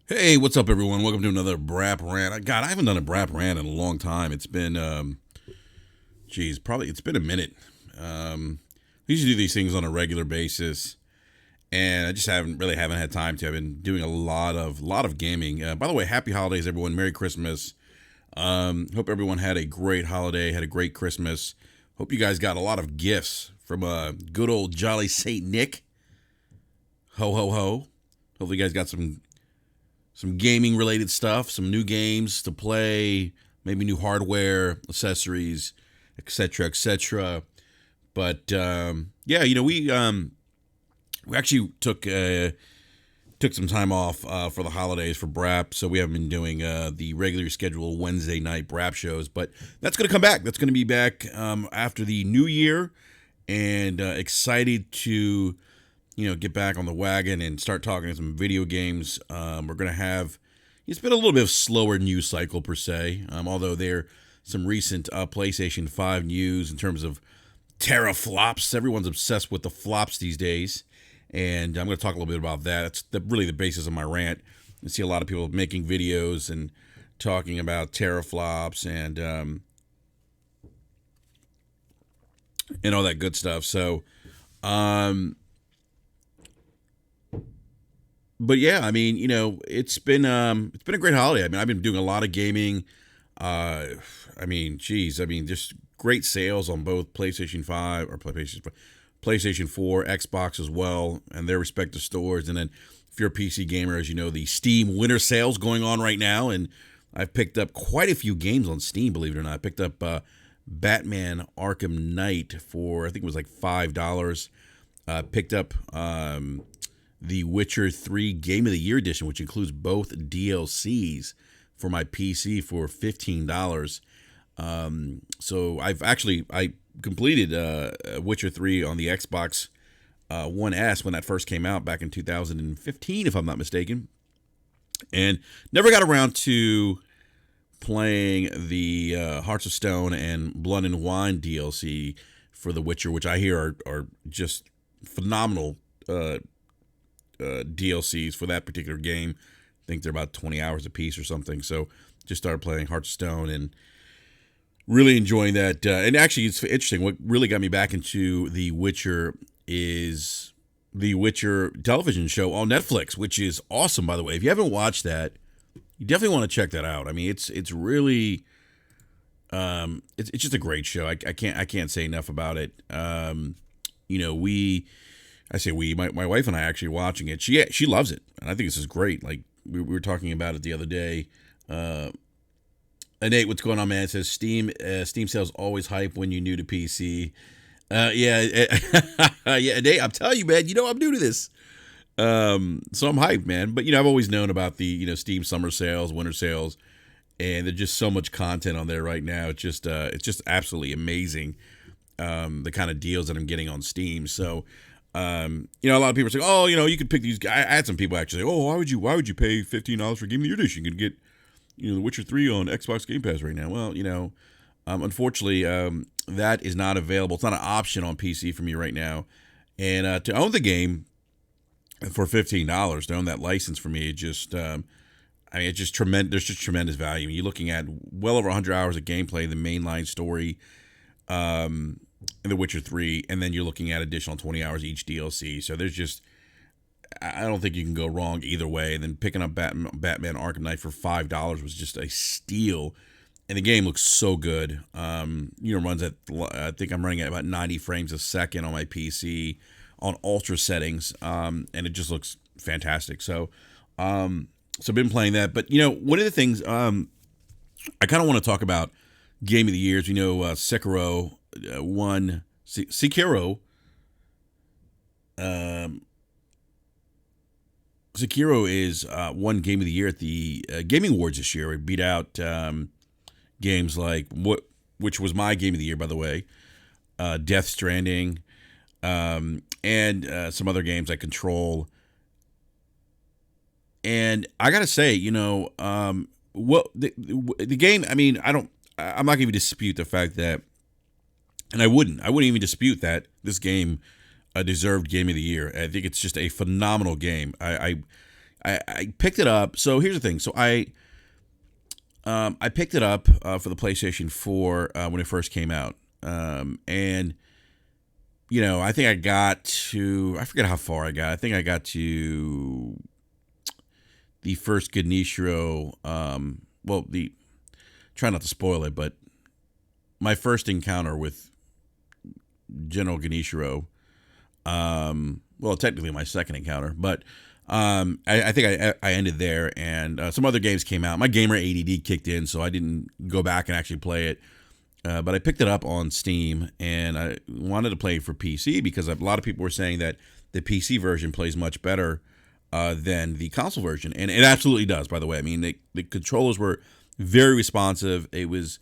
Hey, what's up, everyone? Welcome to another Brap Rant. God, I haven't done a Brap Rant in a long time. It's been, probably it's been a minute. I usually do these things on a regular basis, and I just haven't had time to. I've been doing a lot of gaming. By the way, happy holidays, everyone. Merry Christmas. Hope everyone had a great holiday, had a great Christmas. Hope you guys got a lot of gifts from good old jolly Saint Nick. Ho ho ho. Hopefully, you guys got some gaming related stuff, some new games to play, maybe new hardware, accessories, etc., etc. But yeah, we actually took some time off for the holidays for Brap, so we haven't been doing the regularly scheduled Wednesday night Brap shows. But that's going to come back. That's going to be back after the new year, and excited to get back on the wagon and start talking to some video games. We're going to have, it's been a little bit of slower news cycle per se, although there some recent PlayStation 5 news in terms of tera-flops. Everyone's obsessed with the flops these days, and I'm going to talk a little bit about that. That's really the basis of my rant. I see a lot of people making videos and talking about teraflops and all that good stuff. So, but yeah, I mean, it's been a great holiday. I mean, I've been doing a lot of gaming. Just great sales on both PlayStation 4, Xbox as well, and their respective stores. And then if you're a PC gamer, as you know, the Steam winter sales going on right now, and I've picked up quite a few games on Steam. Believe it or not, I picked up Batman Arkham Knight for I think it was like $5. Picked up the Witcher 3 Game of the Year Edition, which includes both DLCs for my PC for $15. So I completed Witcher 3 on the Xbox One S when that first came out back in 2015, if I'm not mistaken, and never got around to playing the Hearts of Stone and Blood and Wine DLC for The Witcher, which I hear are just phenomenal DLCs for that particular game. I think they're about 20 hours a piece or something. So just started playing Hearts of Stone and really enjoying that. And actually, it's interesting. What really got me back into The Witcher is the Witcher television show on Netflix, which is awesome, by the way. If you haven't watched that, you definitely want to check that out. I mean, it's really it's just a great show. I can't say enough about it. My wife and I are actually watching it. She loves it, and I think this is great. Like we were talking about it the other day. Nate, what's going on, man? It says Steam sales always hype when you're new to PC. Yeah, yeah, Nate, I'm telling you, man. I'm new to this, so I'm hyped, man. But I've always known about the Steam summer sales, winter sales, and there's just so much content on there right now. It's just absolutely amazing. The kind of deals that I'm getting on Steam. So. A lot of people are saying, "Oh, you could pick these." I had some people actually say, "Oh, why would you pay $15 for Game of the Year Edition? You can get, The Witcher 3 on Xbox Game Pass right now." Well, unfortunately, that is not available. It's not an option on PC for me right now. And to own the game for $15, to own that license for me, it's just tremendous. There's just tremendous value. You're looking at well over 100 hours of gameplay, the mainline story. In The Witcher 3, and then you're looking at additional 20 hours each DLC. So I don't think you can go wrong either way. And then picking up Batman Arkham Knight for $5 was just a steal. And the game looks so good. Runs at, I think I'm running at about 90 frames a second on my PC on ultra settings. And it just looks fantastic. So I've been playing that. But, one of the things I kind of want to talk about Game of the Years, Sekiro won. Sekiro. Sekiro is won Game of the Year at the Gaming Awards this year. It beat out games like which was my Game of the Year, by the way, Death Stranding, and some other games like Control. And I gotta say, the game. I mean, I'm not going to dispute the fact that, and I wouldn't even dispute that this game deserved Game of the Year. I think it's just a phenomenal game. I I picked it up. So here's the thing. So I picked it up for the PlayStation 4 when it first came out. And I think I forget how far I got. I think I got to the first Genichiro. Try not to spoil it, but my first encounter with General Genichiro. Technically my second encounter, but I think I ended there, and some other games came out. My gamer ADD kicked in, so I didn't go back and actually play it. But I picked it up on Steam, and I wanted to play it for PC because a lot of people were saying that the PC version plays much better than the console version, and it absolutely does. By the way, I mean the controllers were very responsive. It was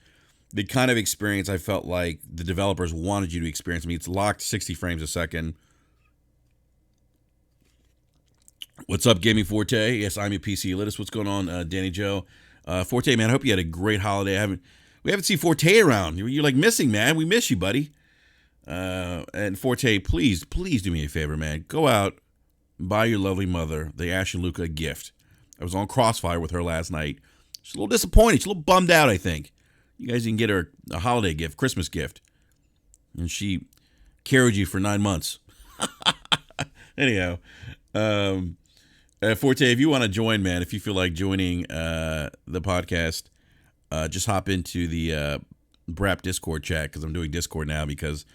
the kind of experience I felt like the developers wanted you to experience. I mean, it's locked 60 frames a second. What's up, Gaming Forte? Yes, I'm your PC elitist. What's going on, Danny Joe? Forte, man, I hope you had a great holiday. We haven't seen Forte around. You're like missing, man. We miss you, buddy. And Forte, please do me a favor, man. Go out, buy your lovely mother the Ash and Luca gift. I was on Crossfire with her last night. She's a little disappointed. She's a little bummed out, I think. You guys didn't get her a holiday gift, Christmas gift. And she carried you for 9 months. Anyhow, Forte, if you want to join, man, if you feel like joining the podcast, just hop into the BRAP Discord chat, because I'm doing Discord now because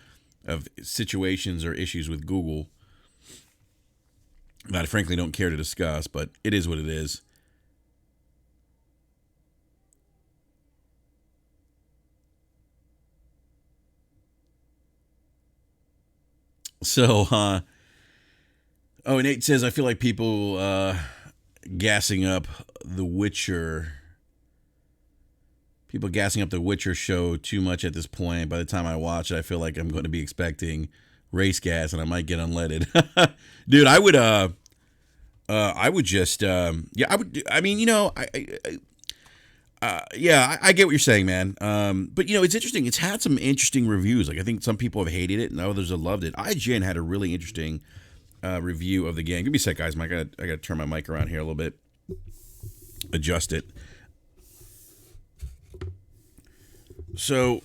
of situations or issues with Google that I frankly don't care to discuss, but it is what it is. So, and Nate says, I feel like people gassing up The Witcher. People gassing up The Witcher show too much at this point. By the time I watch it, I feel like I'm going to be expecting race gas, and I might get unleaded. Dude, I would just, I would. I mean, I get what you're saying, man. But it's interesting. It's had some interesting reviews. Like I think some people have hated it, and others have loved it. IGN had a really interesting review of the game. Give me a sec, guys. I gotta turn my mic around here a little bit, adjust it. So,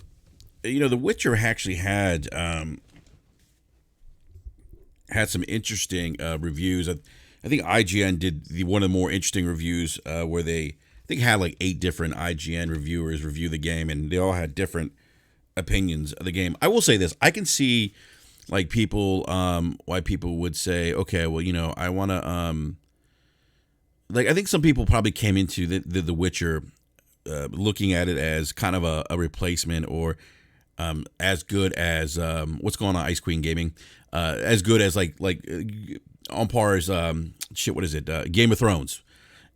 The Witcher actually had some interesting reviews. I think IGN did one of the more interesting reviews where they had like 8 different IGN reviewers review the game, and they all had different opinions of the game. I will say this: I can see like people, why people would say, okay, well, I want to, I think some people probably came into the Witcher looking at it as kind of a replacement or as good as what's going on Ice Queen Gaming, as good as like on par as what is it, Game of Thrones.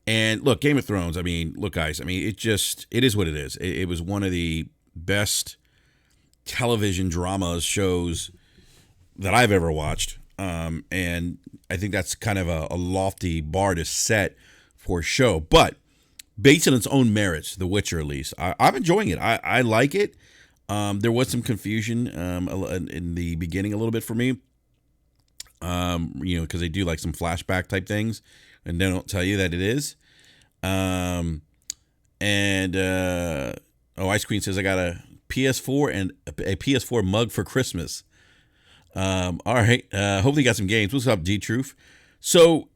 And look, Game of Thrones, I mean, look, guys, I mean, it is what it is. It was one of the best television dramas shows that I've ever watched. And I think that's kind of a lofty bar to set for a show. But based on its own merits, The Witcher, at least, I'm enjoying it. I like it. There was some confusion in the beginning a little bit for me, because they do like some flashback type things, and they don't tell you that it is. Ice Queen says I got a PS4 and a PS4 mug for Christmas. All right. Hopefully you got some games. What's up, D-Truth? So,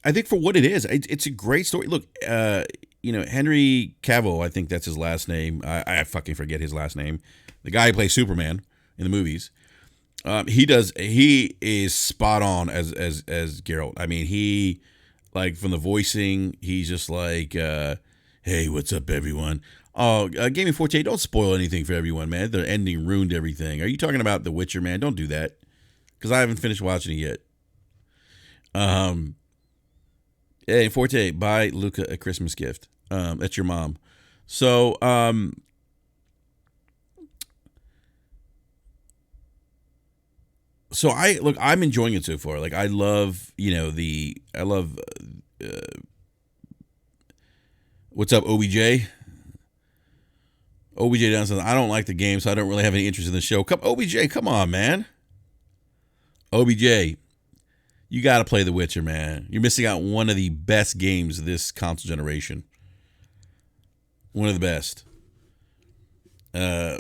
I think for what it is, it's a great story. Look, Henry Cavill, I think that's his last name. I fucking forget his last name. The guy who plays Superman in the movies. He is spot on as Geralt. I mean, he, like, from the voicing, he's just like, hey, what's up, everyone? Oh, Gaming Forte, don't spoil anything for everyone, man. The ending ruined everything. Are you talking about The Witcher, man? Don't do that, because I haven't finished watching it yet. Hey, Forte, buy Luca a Christmas gift. That's your mom. So, I'm enjoying it so far. Like, I love, what's up, OBJ? OBJ down says, I don't like the game, so I don't really have any interest in the show. OBJ, come on, man. OBJ, You got to play The Witcher, man. You're missing out on one of the best games of this console generation. One of the best.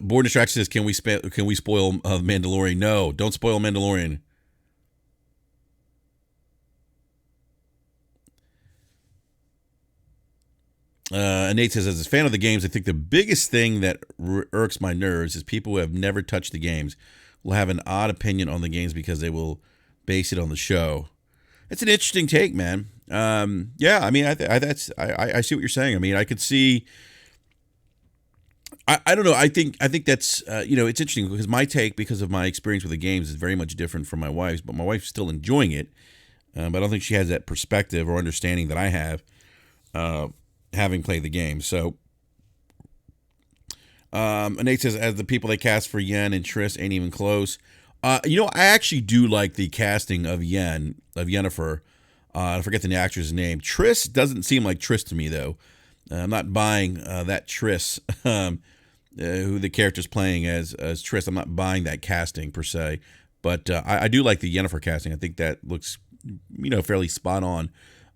Board Distraction says, can we spoil Mandalorian? No, don't spoil Mandalorian. Nate says, as a fan of the games, I think the biggest thing that irks my nerves is people who have never touched the games will have an odd opinion on the games because they will base it on the show. It's an interesting take, man. Yeah, I mean, I see what you're saying. I mean, I could see. I don't know. I think that's it's interesting because my take, because of my experience with the games, is very much different from my wife's. But my wife's still enjoying it, but I don't think she has that perspective or understanding that I have, having played the game. So, Nate says, as the people they cast for Yen and Triss ain't even close. I actually do like the casting of Yennefer. I forget the actress' name. Triss doesn't seem like Triss to me, though. I'm not buying that Triss, who the character's playing as Triss. I'm not buying that casting per se, but I do like the Yennefer casting. I think that looks, fairly spot on.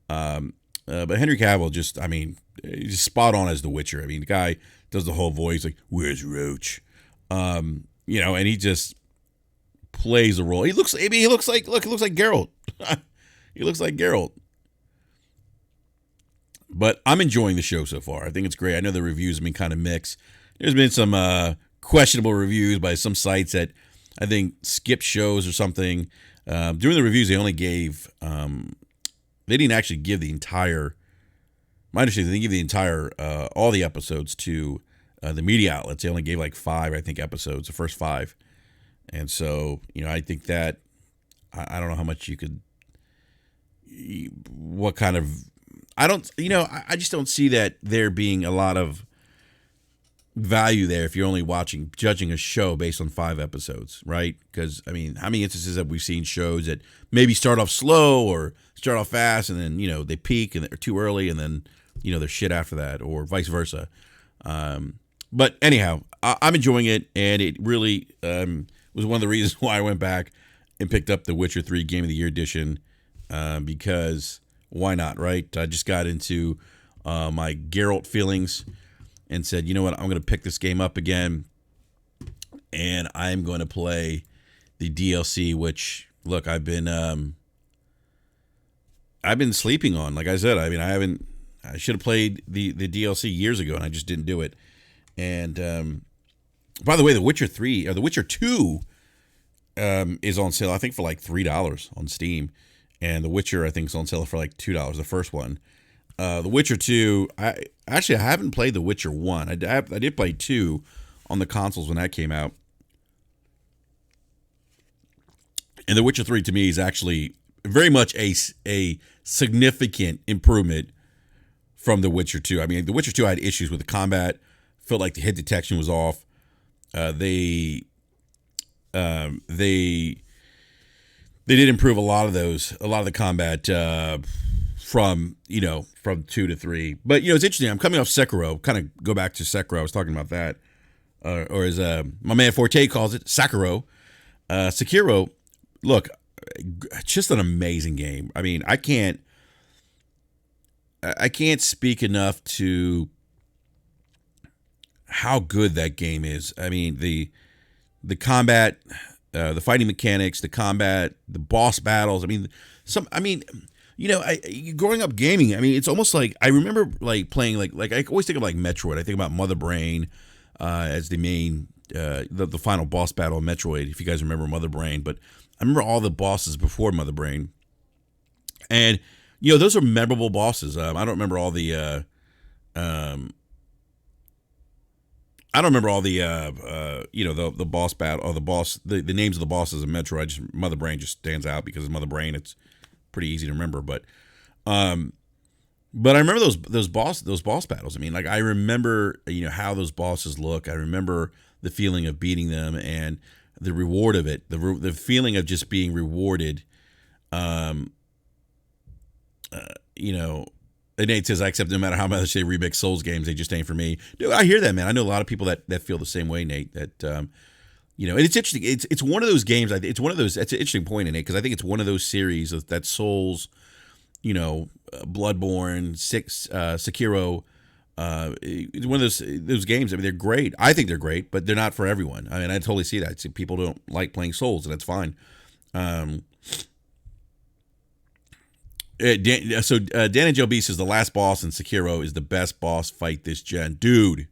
But Henry Cavill he's spot on as the Witcher. I mean, the guy does the whole voice like, "Where's Roach?" And he just plays a role. He looks like Geralt. He looks like Geralt. But I'm enjoying the show so far. I think it's great. I know the reviews have been kind of mixed. There's been some questionable reviews by some sites that I think skip shows or something. During the reviews, they only gave, they didn't actually give the entire, my understanding, they didn't give the entire, all the episodes to the media outlets. They only gave like 5, I think, episodes, the first 5. And so, I think that, I don't know how much you could, what kind of, I just don't see that there being a lot of value there if you're only judging a show based on 5 episodes, right? Because, I mean, how many instances have we seen shows that maybe start off slow or start off fast and then, they peak and they're too early and then, they're shit after that, or vice versa. But anyhow, I'm enjoying it, and it really was one of the reasons why I went back and picked up the Witcher 3 Game of the Year edition, because why not, right? I just got into my Geralt feelings and said, you know what, I'm going to pick this game up again, and I'm going to play the DLC, which, look, I've been sleeping on. Like I said, I mean, I should have played the DLC years ago, and I just didn't do it. And by the way, The Witcher 3 or The Witcher 2 is on sale, I think, for like $3 on Steam. And The Witcher, I think, is on sale for like $2, the first one. The Witcher 2, I haven't played The Witcher 1. I did play 2 on the consoles when that came out. And The Witcher 3, to me, is actually very much a significant improvement from The Witcher 2. I mean, The Witcher 2, I had issues with the combat. Felt like the hit detection was off. They did improve a lot of the combat from 2 to 3. But it's interesting. I'm coming off Sekiro. Kind of go back to Sekiro. I was talking about that, or as my man Forte calls it, Sekiro. Sekiro. Look, just an amazing game. I mean, I can't speak enough to how good that game is. I mean, the combat, the fighting mechanics, the combat, the boss battles. I mean, growing up gaming, I mean, it's almost like I remember like playing like I always think of like Metroid. I think about Mother Brain as the main the final boss battle of Metroid, if you guys remember Mother Brain. But I remember all the bosses before Mother Brain, and those are memorable bosses. I don't remember all the the boss battle or the names of the bosses of Metroid. Mother Brain just stands out because it's Mother Brain. It's pretty easy to remember, but I remember those boss battles. I mean, like I remember how those bosses look. I remember the feeling of beating them and the reward of it. The feeling of just being rewarded. And Nate says, I accept no matter how much they remix Souls games, they just ain't for me. Dude, I hear that, man. I know a lot of people that feel the same way, Nate, that, And it's interesting. It's one of those games. It's one of those. That's an interesting point in it because I think it's one of those series that Souls, Bloodborne, Sekiro. It's one of those games. I mean, they're great. I think they're great, but they're not for everyone. I mean, I totally see that. People don't like playing Souls, and that's fine. Dan and Joe B says the last boss in Sekiro is the best boss fight this gen. Dude,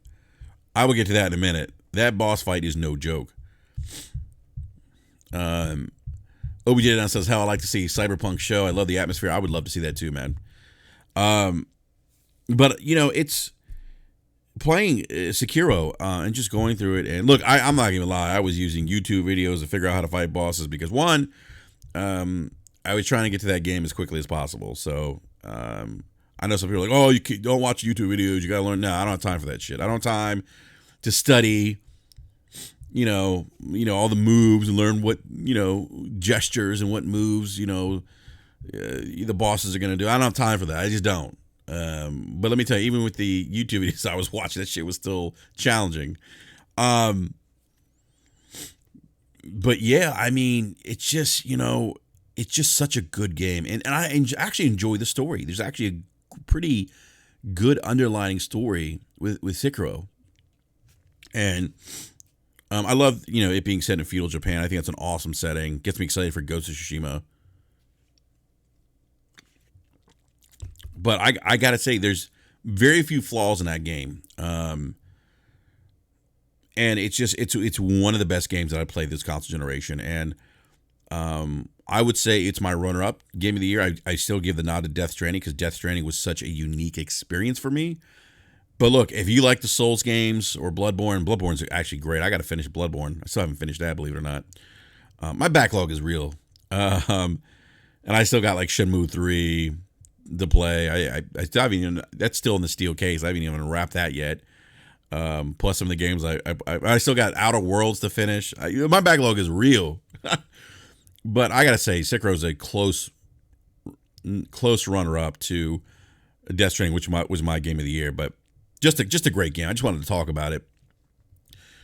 I will get to that in a minute. That boss fight is no joke. OBJ down says, "Hell, I like to see Cyberpunk show. I love the atmosphere. I would love to see that too, man." But it's playing Sekiro and just going through it. And look, I'm not gonna lie. I was using YouTube videos to figure out how to fight bosses because one, I was trying to get to that game as quickly as possible. So I know some people are like, "Oh, you don't watch YouTube videos. You gotta learn." No, I don't have time for that shit. I don't have time to study. All the moves and learn what, gestures and what moves, the bosses are going to do. I don't have time for that. I just don't. But let me tell you, even with the YouTube videos I was watching, that shit was still challenging. But yeah, I mean, it's just such a good game. And I actually enjoy the story. There's actually a pretty good underlying story with Sekiro. And I love, it being set in feudal Japan. I think that's an awesome setting. Gets me excited for Ghost of Tsushima. But I gotta say, there's very few flaws in that game. And it's one of the best games that I played this console generation. And I would say it's my runner-up game of the year. I still give the nod to Death Stranding because Death Stranding was such a unique experience for me. But look, if you like the Souls games or Bloodborne's actually great. I got to finish Bloodborne. I still haven't finished that, believe it or not. My backlog is real. And I still got like Shenmue 3 to play. I haven't even, that's still in the steel case. I haven't even unwrapped that yet. Plus some of the games I still got Outer Worlds to finish. My backlog is real. But I got to say, Sekiro's a close runner-up to Death Stranding, which was my game of the year. But just a great game. I just wanted to talk about it.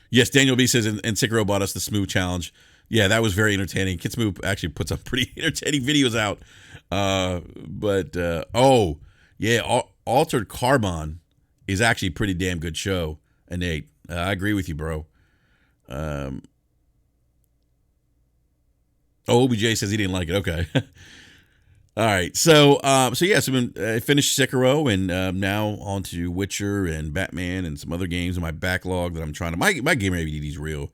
Yes, Daniel B says, and Sekiro bought us the Smooth Challenge. Yeah, that was very entertaining. Kid Smooth actually puts up pretty entertaining videos out. Altered Carbon is actually a pretty damn good show, Nate. I agree with you, bro. OBJ says he didn't like it. Okay. All right. So I finished Sekiro and now on to Witcher and Batman and some other games in my backlog that I'm trying to. My game ADD is real.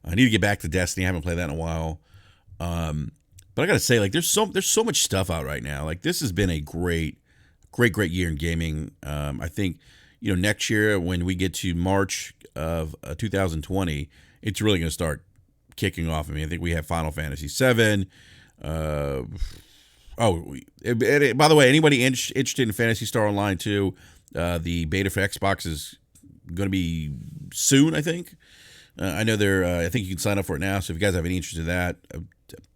I need to get back to Destiny. I haven't played that in a while. But I gotta say, like, there's so much stuff out right now. Like, this has been a great year in gaming. I think next year when we get to March of 2020, it's really gonna start kicking off. I mean, I think we have Final Fantasy VII. By the way, anybody interested in Phantasy Star Online 2, the beta for Xbox is going to be soon, I think. I know I think you can sign up for it now, so if you guys have any interest in that, I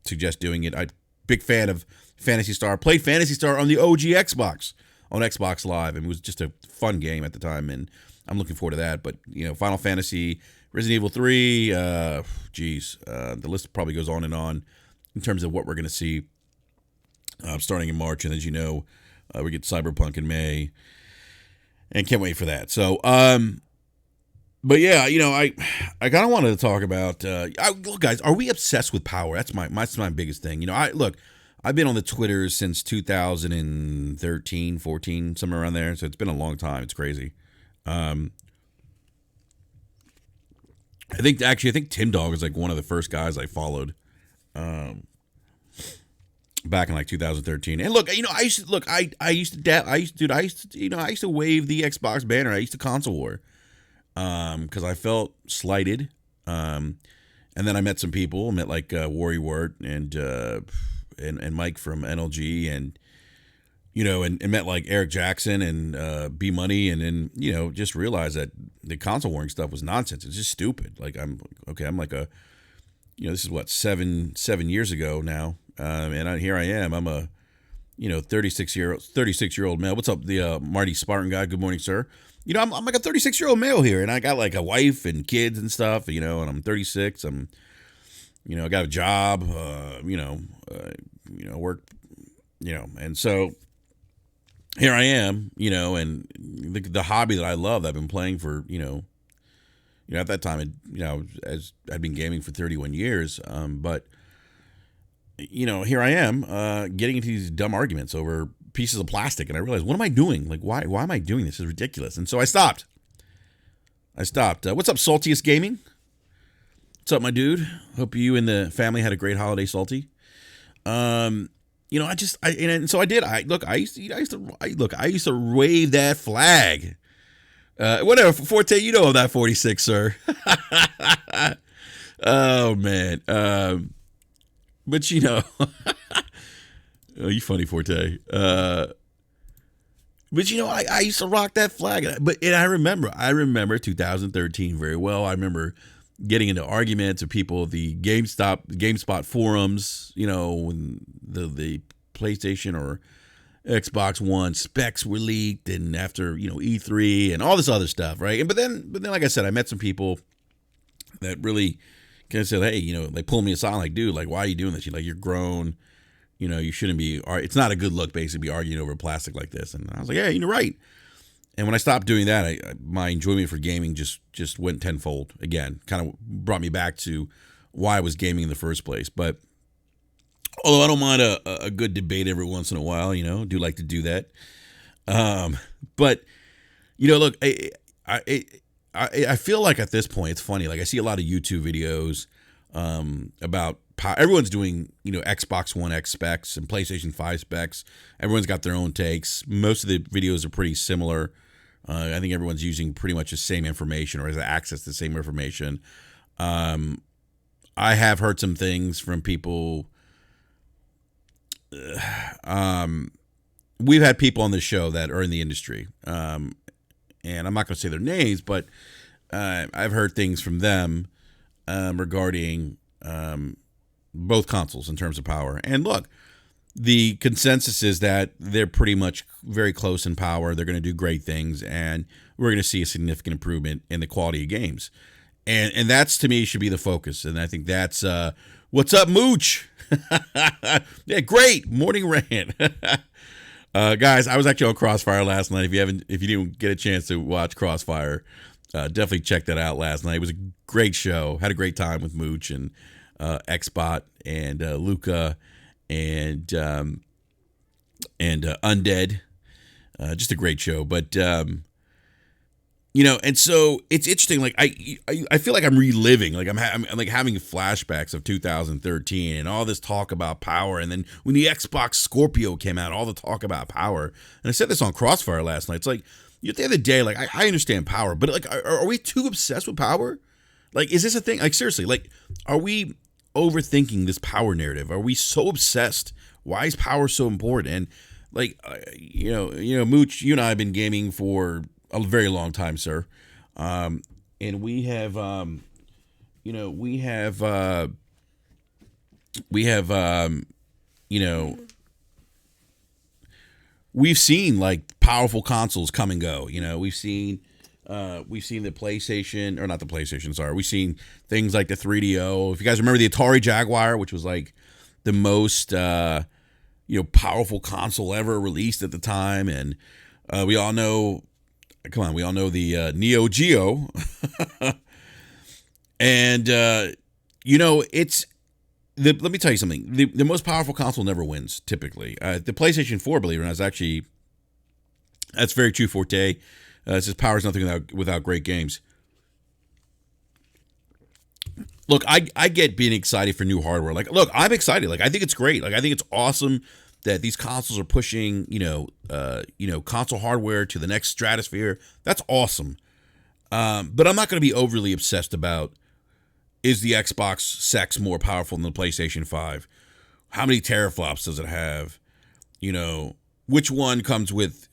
suggest doing it. I'm a big fan of Phantasy Star. Played Phantasy Star on the OG Xbox, on Xbox Live, and it was just a fun game at the time, and I'm looking forward to that. But, Final Fantasy, Resident Evil 3, the list probably goes on and on in terms of what we're going to see. Starting in March, and as you know, we get Cyberpunk in May, and can't wait for that. So, but yeah, I kind of wanted to talk about. Look, guys, are we obsessed with power? That's my biggest thing. I've been on the Twitter since 2013, 14, somewhere around there. So it's been a long time. It's crazy. I think Tim Dog was like one of the first guys I followed. Back in like 2013, and look, I used to wave the Xbox banner. I used to console war, because I felt slighted. And then I met some people. I met like Wari Wart and Mike from NLG, and and met like Eric Jackson and B Money, and then just realized that the console warring stuff was nonsense. It's just stupid. Like I'm like this is what 7 years ago now. And here I am. I'm a 36-year-old male. What's up, the Marty Spartan guy? Good morning, sir. I'm like a 36-year-old male here, and I got like a wife and kids and stuff. And I'm 36. I got a job. Work. And so here I am. And the hobby that I love, I've been playing for. At that time, as I'd been gaming for 31 years. But here I am getting into these dumb arguments over pieces of plastic, and I realized, what am I doing? Like, why am I doing this? It's ridiculous. And so I stopped. What's up, Saltiest Gaming? What's up, my dude? Hope you and the family had a great holiday, Salty. And so I did. I used to wave that flag. Whatever, Forte, of that 46, sir. Oh man. But oh, you funny, Forte. But I used to rock that flag. And I remember 2013 very well. I remember getting into arguments with people at the GameSpot forums, when the PlayStation or Xbox One specs were leaked, and after E3 and all this other stuff, right? But then, like I said, I met some people that really kind of said, hey, they pulled me aside, like, dude, like, why are you doing this? You're grown, you shouldn't be. It's not a good look, basically, be arguing over plastic like this. And I was like, yeah, you're right. And when I stopped doing that, my enjoyment for gaming just went tenfold again. Kind of brought me back to why I was gaming in the first place. But although I don't mind a good debate every once in a while, do like to do that. But look, I feel like at this point it's funny. Like, I see a lot of YouTube videos about everyone's doing Xbox One X specs and PlayStation 5 specs. Everyone's got their own takes. Most of the videos are pretty similar. I think everyone's using pretty much the same information or has access to the same information. I have heard some things from people. We've had people on the show that are in the industry, and I'm not going to say their names, but I've heard things from them regarding both consoles in terms of power. And look, the consensus is that they're pretty much very close in power. They're going to do great things, and we're going to see a significant improvement in the quality of games. And that's, to me, should be the focus. And I think that's what's up, Mooch? Yeah, great morning rant. Guys, I was actually on Crossfire last night. If you didn't get a chance to watch Crossfire, definitely check that out last night. It was a great show. Had a great time with Mooch and Xbot and Luca and Undead. Just a great show. But and so it's interesting. Like I feel like I'm reliving. Like I'm like having flashbacks of 2013 and all this talk about power. And then when the Xbox Scorpio came out, all the talk about power. And I said this on Crossfire last night. It's like, at the end of the day, like I understand power, but like, are we too obsessed with power? Like, is this a thing? Like, seriously, like, are we overthinking this power narrative? Are we so obsessed? Why is power so important? And like, Mooch, you and I have been gaming for a very long time, sir. And we have, we've seen like powerful consoles come and go. We've seen the PlayStation, or not the PlayStation, sorry. We've seen things like the 3DO. If you guys remember the Atari Jaguar, which was like the most, powerful console ever released at the time. And we all know the Neo Geo. And, it's, let me tell you something. The most powerful console never wins, typically. The PlayStation 4, believe it or not, is actually, that's very true, Forte. It says power is nothing without great games. Look, I get being excited for new hardware. Like, look, I'm excited. Like, I think it's great. Like, I think it's awesome that these consoles are pushing, console hardware to the next stratosphere. That's awesome. But I'm not going to be overly obsessed about, is the Xbox Sex more powerful than the PlayStation 5? How many teraflops does it have? Which one comes with,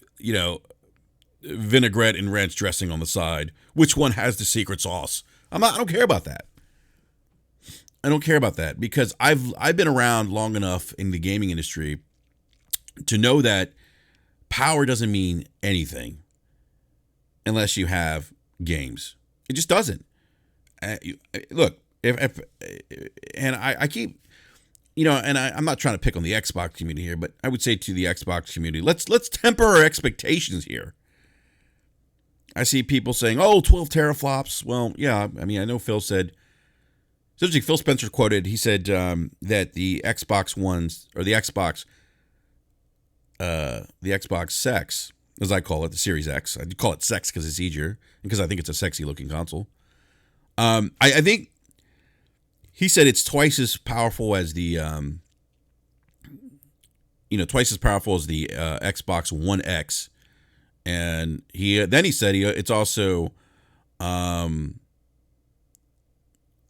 vinaigrette and ranch dressing on the side? Which one has the secret sauce? I don't care about that. I don't care about that because I've been around long enough in the gaming industry to know that power doesn't mean anything unless you have games. It just doesn't. Look, if and I keep, and I'm not trying to pick on the Xbox community here, but I would say to the Xbox community, let's temper our expectations here. I see people saying, "Oh, 12 teraflops." Well, yeah, I mean, I know Phil said. Essentially, Phil Spencer quoted. He said that the Xbox Ones or the Xbox Sex, as I call it, the Series X. I call it Sex because it's easier and because I think it's a sexy looking console. I think he said it's twice as powerful as the Xbox One X, and he said it's also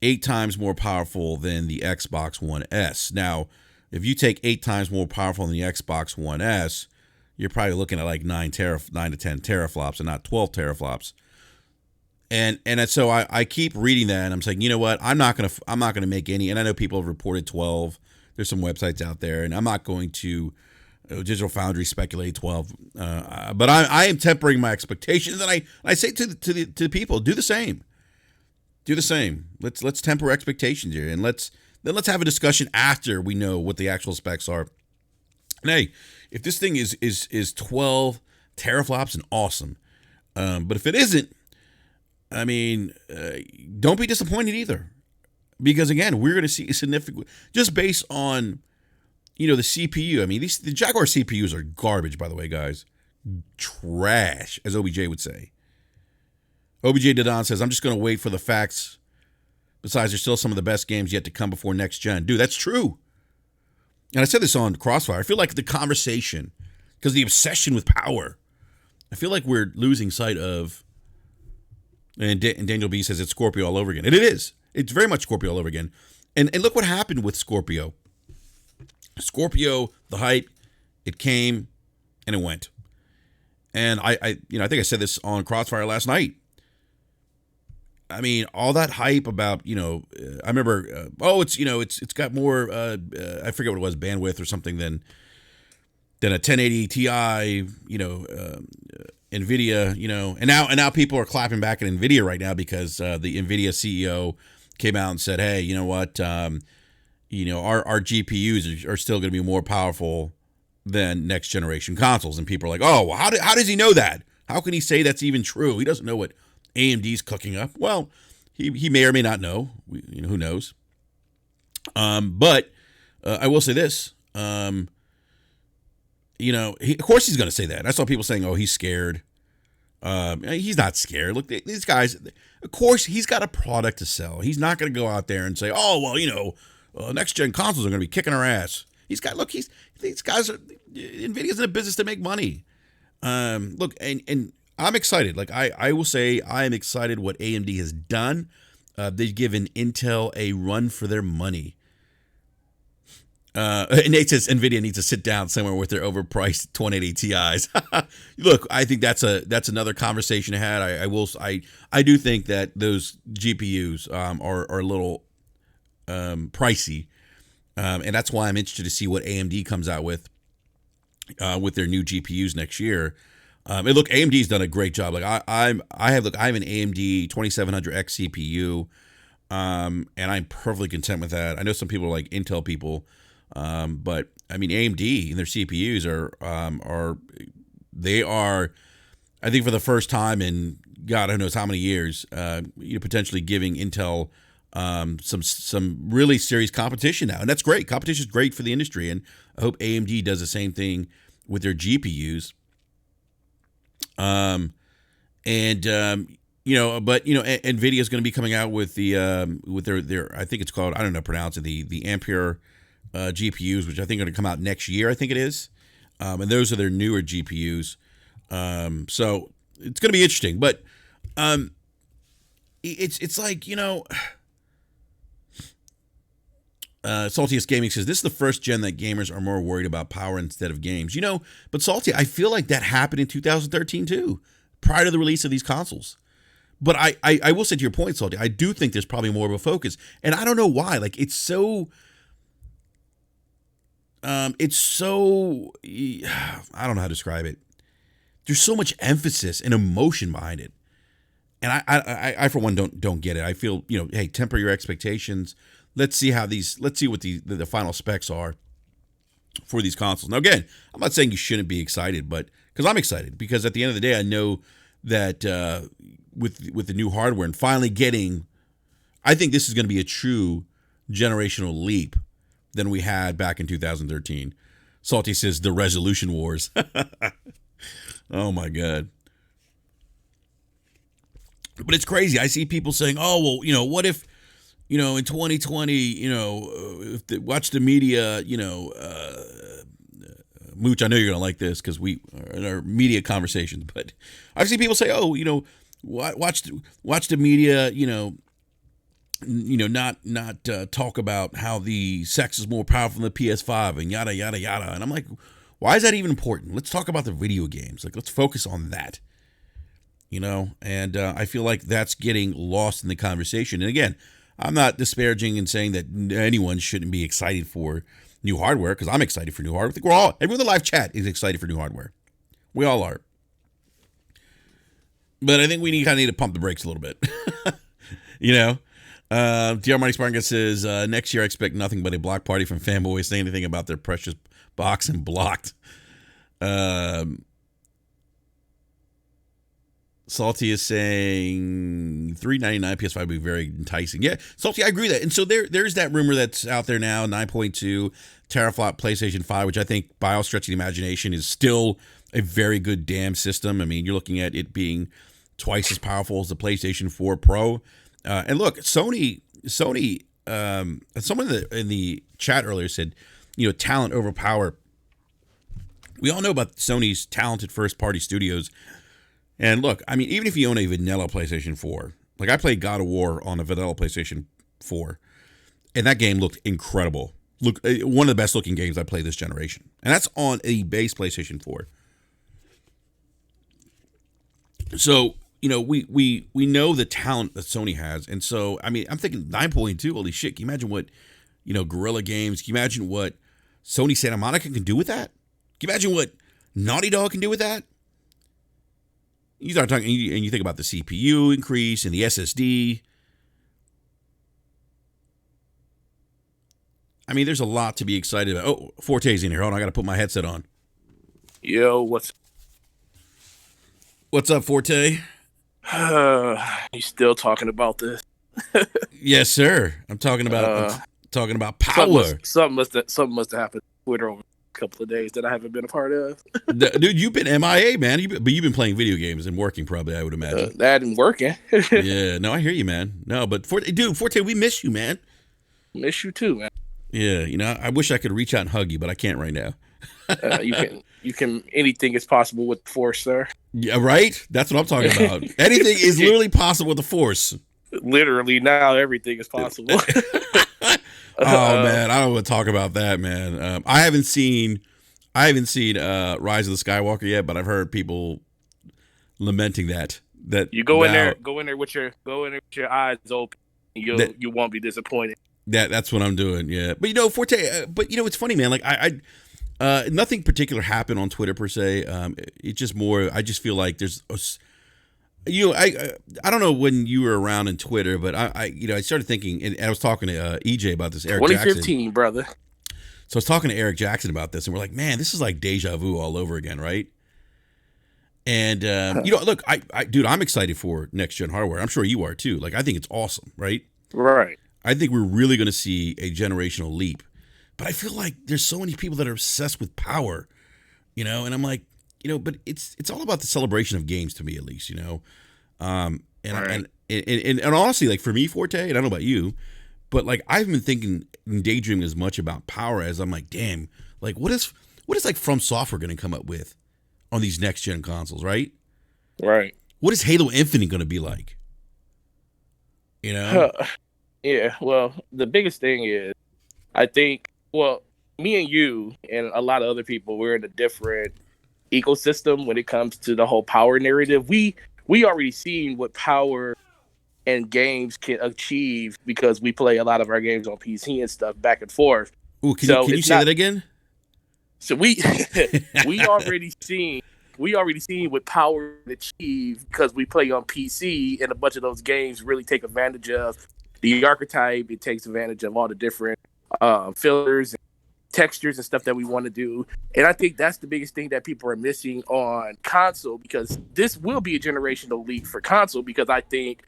8 times more powerful than the Xbox One S. Now, if you take 8 times more powerful than the Xbox One S, you're probably looking at like 9 to 10 teraflops and not 12 teraflops. And so I keep reading that and I'm saying, you know what? I'm not gonna make any. And I know people have reported 12. There's some websites out there, and I'm not going to Digital Foundry speculate 12. But I am tempering my expectations, and I say to the people, do the same. Do the same. Let's temper expectations here, and let's have a discussion after we know what the actual specs are. And hey, if this thing is 12 teraflops, and awesome. But if it isn't, I mean, don't be disappointed either, because again, we're going to see a significant, just based on the CPU. I mean, the Jaguar CPUs are garbage, by the way, guys. Trash, as OBJ would say. OBJ Didon says, I'm just going to wait for the facts. Besides, there's still some of the best games yet to come before next gen. Dude, that's true. And I said this on Crossfire. I feel like the conversation, because the obsession with power, I feel like we're losing sight of, and Daniel B says it's Scorpio all over again. And it is. It's very much Scorpio all over again. And look what happened with Scorpio. Scorpio, the hype, it came and it went. And I think I said this on Crossfire last night. I mean, all that hype about, I remember, it's got more, I forget what it was, bandwidth or something than a 1080 Ti, NVIDIA, and now people are clapping back at NVIDIA right now because the NVIDIA CEO came out and said, hey, you know what, our GPUs are still going to be more powerful than next generation consoles. And people are like, oh, well, how does he know that? How can he say that's even true? He doesn't know what AMD's cooking up. Well, he may or may not know. Who knows? But I will say this. Of course he's going to say that. I saw people saying, "Oh, he's scared." He's not scared. Look, these guys. Of course, he's got a product to sell. He's not going to go out there and say, "Oh, well, next gen consoles are going to be kicking our ass." These guys are. NVIDIA's in a business to make money. Look, and I'm excited. Like I will say, I am excited what AMD has done. They've given Intel a run for their money. And Nate says NVIDIA needs to sit down somewhere with their overpriced 2080 Ti's. Look, I think that's another conversation to have. I do think that those GPUs are a little pricey, and that's why I'm interested to see what AMD comes out with their new GPUs next year. And look, AMD's done a great job. Like I have an AMD 2700X CPU, and I'm perfectly content with that. I know some people are like Intel people, but I mean AMD and their CPUs are, I think for the first time in God who knows how many years, potentially giving Intel some really serious competition now, and that's great. Competition is great for the industry, and I hope AMD does the same thing with their GPUs. But NVIDIA is going to be coming out with their I think it's called, I don't know pronounce it, the Ampere GPUs, which I think are going to come out next year. I think it is, and those are their newer GPUs. So it's going to be interesting, but it's like Saltiest Gaming says this is the first gen that gamers are more worried about power instead of games. But Salty, I feel like that happened in 2013 too, prior to the release of these consoles. But I will say to your point, Salty, I do think there's probably more of a focus, and I don't know why. Like it's so. it's so, I don't know how to describe it. There's so much emphasis and emotion behind it. And I for one don't get it. I feel, hey, temper your expectations. Let's see what the final specs are for these consoles. Now, again, I'm not saying you shouldn't be excited, but because I'm excited, because at the end of the day, I know that with the new hardware and finally getting, I think this is going to be a true generational leap than we had back in 2013. Salty says the resolution wars. Oh my God. But it's crazy. I see people saying, "Oh, well, what if, in 2020, watch the media, Mooch, I know you're gonna like this because we are in our media conversations." But I've seen people say, "Oh, watch the media, not talk about how the sex is more powerful than the PS5 and yada yada yada." And I'm like, why is that even important? Let's talk about the video games. Like, let's focus on that. And I feel like that's getting lost in the conversation. And again, I'm not disparaging and saying that anyone shouldn't be excited for new hardware, because I'm excited for new hardware. I think everyone in the live chat is excited for new hardware. We all are. But I think we kind of need to pump the brakes a little bit. DR Money Spartan says, next year I expect nothing but a block party from fanboys saying anything about their precious box and blocked. Salty is saying $399 PS5 would be very enticing. Yeah, Salty, I agree with that. And so there's that rumor that's out there now, 9.2 teraflop PlayStation 5, which I think, by all stretch of the imagination, is still a very good damn system. I mean, you're looking at it being twice as powerful as the PlayStation 4 Pro. And look, Sony. Someone in the chat earlier said, talent over power. We all know about Sony's talented first-party studios. And look, I mean, even if you own a vanilla PlayStation 4, like I played God of War on a vanilla PlayStation 4, and that game looked incredible. Look, one of the best looking games I played this generation. And that's on a base PlayStation 4. So, we know the talent that Sony has. And so, I mean, I'm thinking 9.2, holy shit. Can you imagine what, Guerrilla Games, can you imagine what Sony Santa Monica can do with that? Can you imagine what Naughty Dog can do with that? You start talking, and you think about the CPU increase and the SSD. I mean, there's a lot to be excited about. Oh, Forte's in here. Hold on, I got to put my headset on. Yo, what's up, Forte? You still talking about this? Yes, sir. I'm talking about power. Something must have happened on Twitter over a couple of days that I haven't been a part of. Dude, you've been MIA, man. But you've been playing video games and working, probably, I would imagine. That and working. Yeah, no, I hear you, man. No, but Forte, we miss you, man. Miss you too, man. Yeah, I wish I could reach out and hug you, but I can't right now. You can. Anything is possible with the Force, sir. Yeah, right. That's what I'm talking about. Anything is literally possible with the Force. Literally, now everything is possible. Oh man, I don't want to talk about that, man. I haven't seen Rise of the Skywalker yet, but I've heard people lamenting that. That you go in there with your eyes open. You won't be disappointed. That's what I'm doing. Yeah, but Forte. But it's funny, man. Like nothing particular happened on Twitter per se. It's just more. I just feel like there's. I don't know when you were around in Twitter, but I started thinking, and I was talking to EJ about this. Eric 2015, Jackson. Brother. So I was talking to Eric Jackson about this, and we're like, man, this is like deja vu all over again, right? And look, dude, I'm excited for next gen hardware. I'm sure you are too. Like, I think it's awesome, right? Right. I think we're really going to see a generational leap. But I feel like there's so many people that are obsessed with power, and I'm like, but it's all about the celebration of games to me, at least, and honestly, like for me, Forte, and I don't know about you, but like I've been thinking and daydreaming as much about power as I'm like, damn, like what is like From Software going to come up with on these next gen consoles, right? Right. What is Halo Infinite going to be like? Yeah. Well, the biggest thing is, I think, well, me and you and a lot of other people, we're in a different ecosystem when it comes to the whole power narrative. We already seen what power and games can achieve because we play a lot of our games on PC and stuff back and forth. Ooh, can you say that again? So we we already seen what power can achieve because we play on PC, and a bunch of those games really take advantage of the archetype. It takes advantage of all the different fillers and textures and stuff that we want to do. And I think that's the biggest thing that people are missing on console, because this will be a generational leap for console, because I think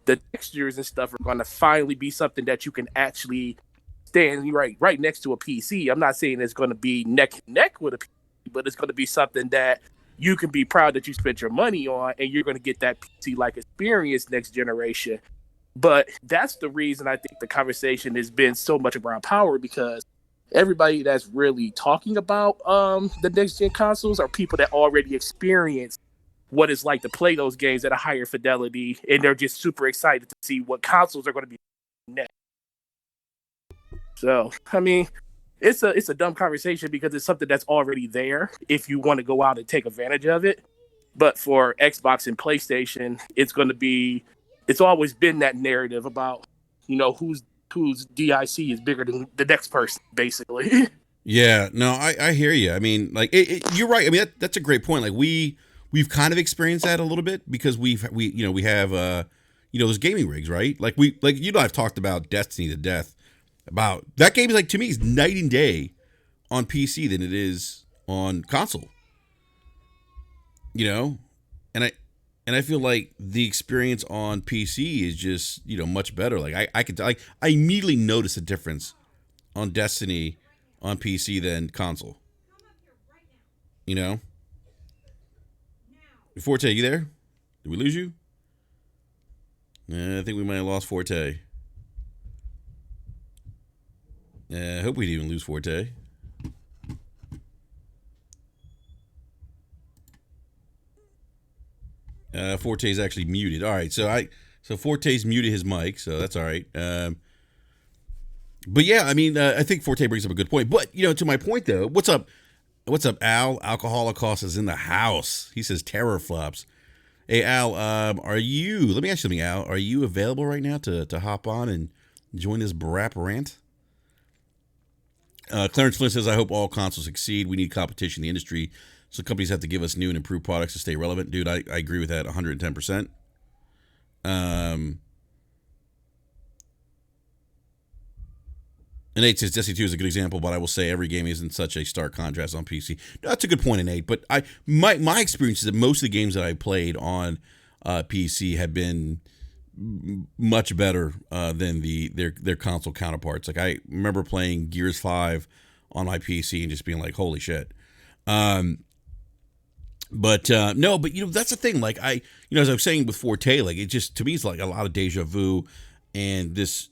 the textures and stuff are going to finally be something that you can actually stand right next to a PC. I'm not saying it's going to be neck and neck with a PC, but it's going to be something that you can be proud that you spent your money on, and you're going to get that PC like experience next generation. But that's the reason I think the conversation has been so much around power, because everybody that's really talking about the next gen consoles are people that already experienced what it's like to play those games at a higher fidelity, and they're just super excited to see what consoles are going to be next. So, I mean, it's a dumb conversation because it's something that's already there if you want to go out and take advantage of it. But for Xbox and PlayStation, it's always been that narrative about, whose DIC is bigger than the next person, basically. Yeah, no, I hear you. I mean, like you're right. I mean, that's a great point. Like we've kind of experienced that a little bit because we have those gaming rigs, right? Like I've talked about Destiny to death. About that game is, like, to me, is night and day on PC than it is on console. And I feel like the experience on PC is just much better. Like I immediately notice a difference on Destiny on PC than console. Forte, you there? Did we lose you? I think we might have lost Forte. I hope we didn't even lose Forte. Forte's actually muted. All right, so Forte's muted his mic, so that's all right. But yeah, I mean, I think Forte brings up a good point. But to my point though, what's up, Al? Alcoholicost is in the house. He says tera-flops. Hey Al, are you? Let me ask you something, Al. Are you available right now to hop on and join this brap rant? Clarence Flynn says, I hope all consoles succeed. We need competition in the industry, so companies have to give us new and improved products to stay relevant. Dude, I agree with that 110%. And Nate says, Destiny 2 is a good example, but I will say every game isn't such a stark contrast on PC. That's a good point, Nate, but my experience is that most of the games that I played on PC have been much better than their console counterparts. Like, I remember playing Gears 5 on my PC and just being like, holy shit. No, but that's the thing. Like, as I was saying with Forte, like, it just, to me, it's like a lot of deja vu and this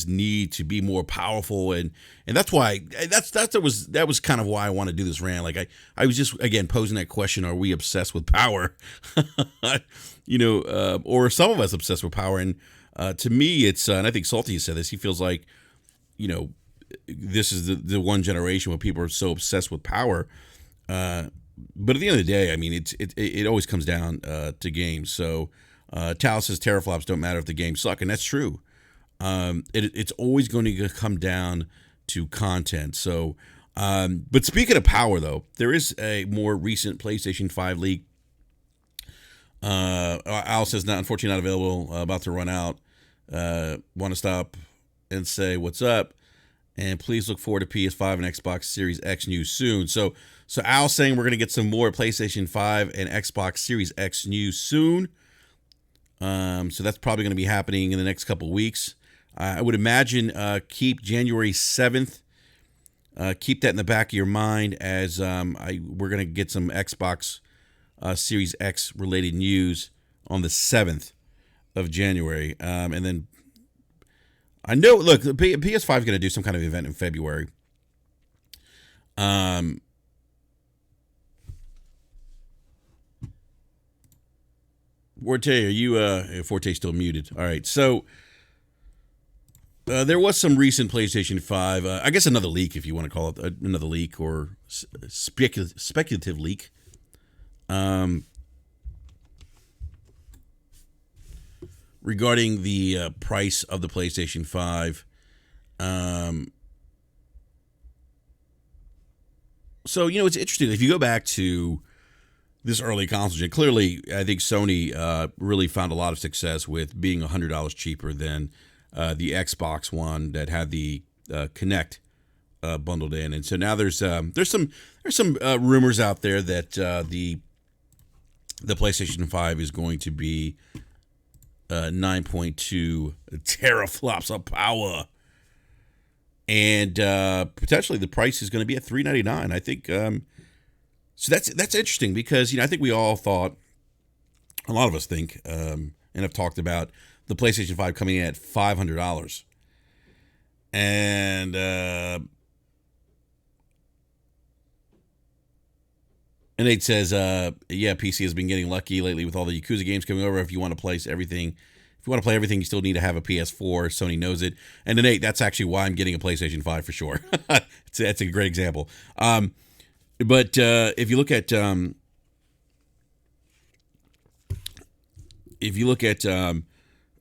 need to be more powerful, and that's why that was kind of why I want to do this rant. Like, I was just, again, posing that question: are we obsessed with power? Or are some of us obsessed with power? And to me, it's and I think Salty has said this. He feels like this is the one generation where people are so obsessed with power. But at the end of the day, I mean, it always comes down to games. So Tal says tera-flops don't matter if the games suck, and that's true. It's always going to come down to content. So, but speaking of power, though, there is a more recent PlayStation 5 leak. Al says, unfortunately not available, about to run out. Want to stop and say what's up, and please look forward to PS5 and Xbox Series X news soon. So Al's saying we're going to get some more PlayStation 5 and Xbox Series X news soon. So that's probably going to be happening in the next couple of weeks. I would imagine keep January 7th. Keep that in the back of your mind as we're going to get some Xbox Series X related news on the 7th of January. And then I know, look, the PS5 is going to do some kind of event in February. Forte, are you Forte still muted? All right, so there was some recent PlayStation 5, I guess another leak, if you want to call it another leak, or speculative leak. Regarding the price of the PlayStation 5. So, it's interesting. If you go back to this early console gen, clearly, I think Sony really found a lot of success with being $100 cheaper than the Xbox One that had the Kinect bundled in. And so now there's some rumors out there that the PlayStation 5 is going to be 9.2 teraflops of power. And potentially the price is going to be at $399. I think so. That's interesting because I think we all thought, a lot of us think, and have talked about the PlayStation 5 coming in at $500. And Nate says, yeah, PC has been getting lucky lately with all the Yakuza games coming over. If you want to play everything, you still need to have a PS4. Sony knows it. And then, Nate, that's actually why I'm getting a PlayStation 5 for sure. That's a great example. But if you look at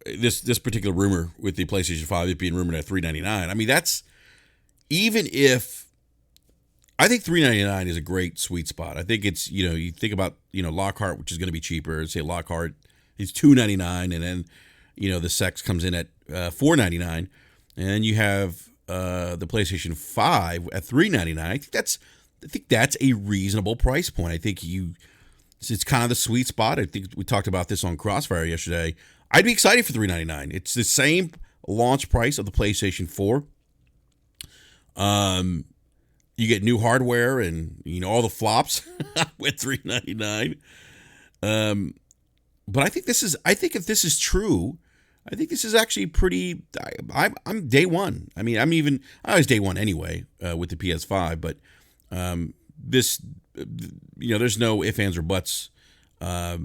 this particular rumor with the PlayStation 5, it being rumored at $399. I mean, that's, even if, I think $399 is a great sweet spot. I think it's, you think about, Lockhart, which is going to be cheaper. Say Lockhart is $299, and then, the Sex comes in at $499, and then you have the PlayStation 5 at $399. I think that's a reasonable price point. I think it's kind of the sweet spot. I think we talked about this on Crossfire yesterday. I'd be excited for $399. It's the same launch price of the PlayStation 4. You get new hardware and all the flops with $399. But I think if this is true, I think this is actually pretty. I'm day one. I mean, I was day one anyway with the PS5, but this, there's no ifs, ands, or buts. At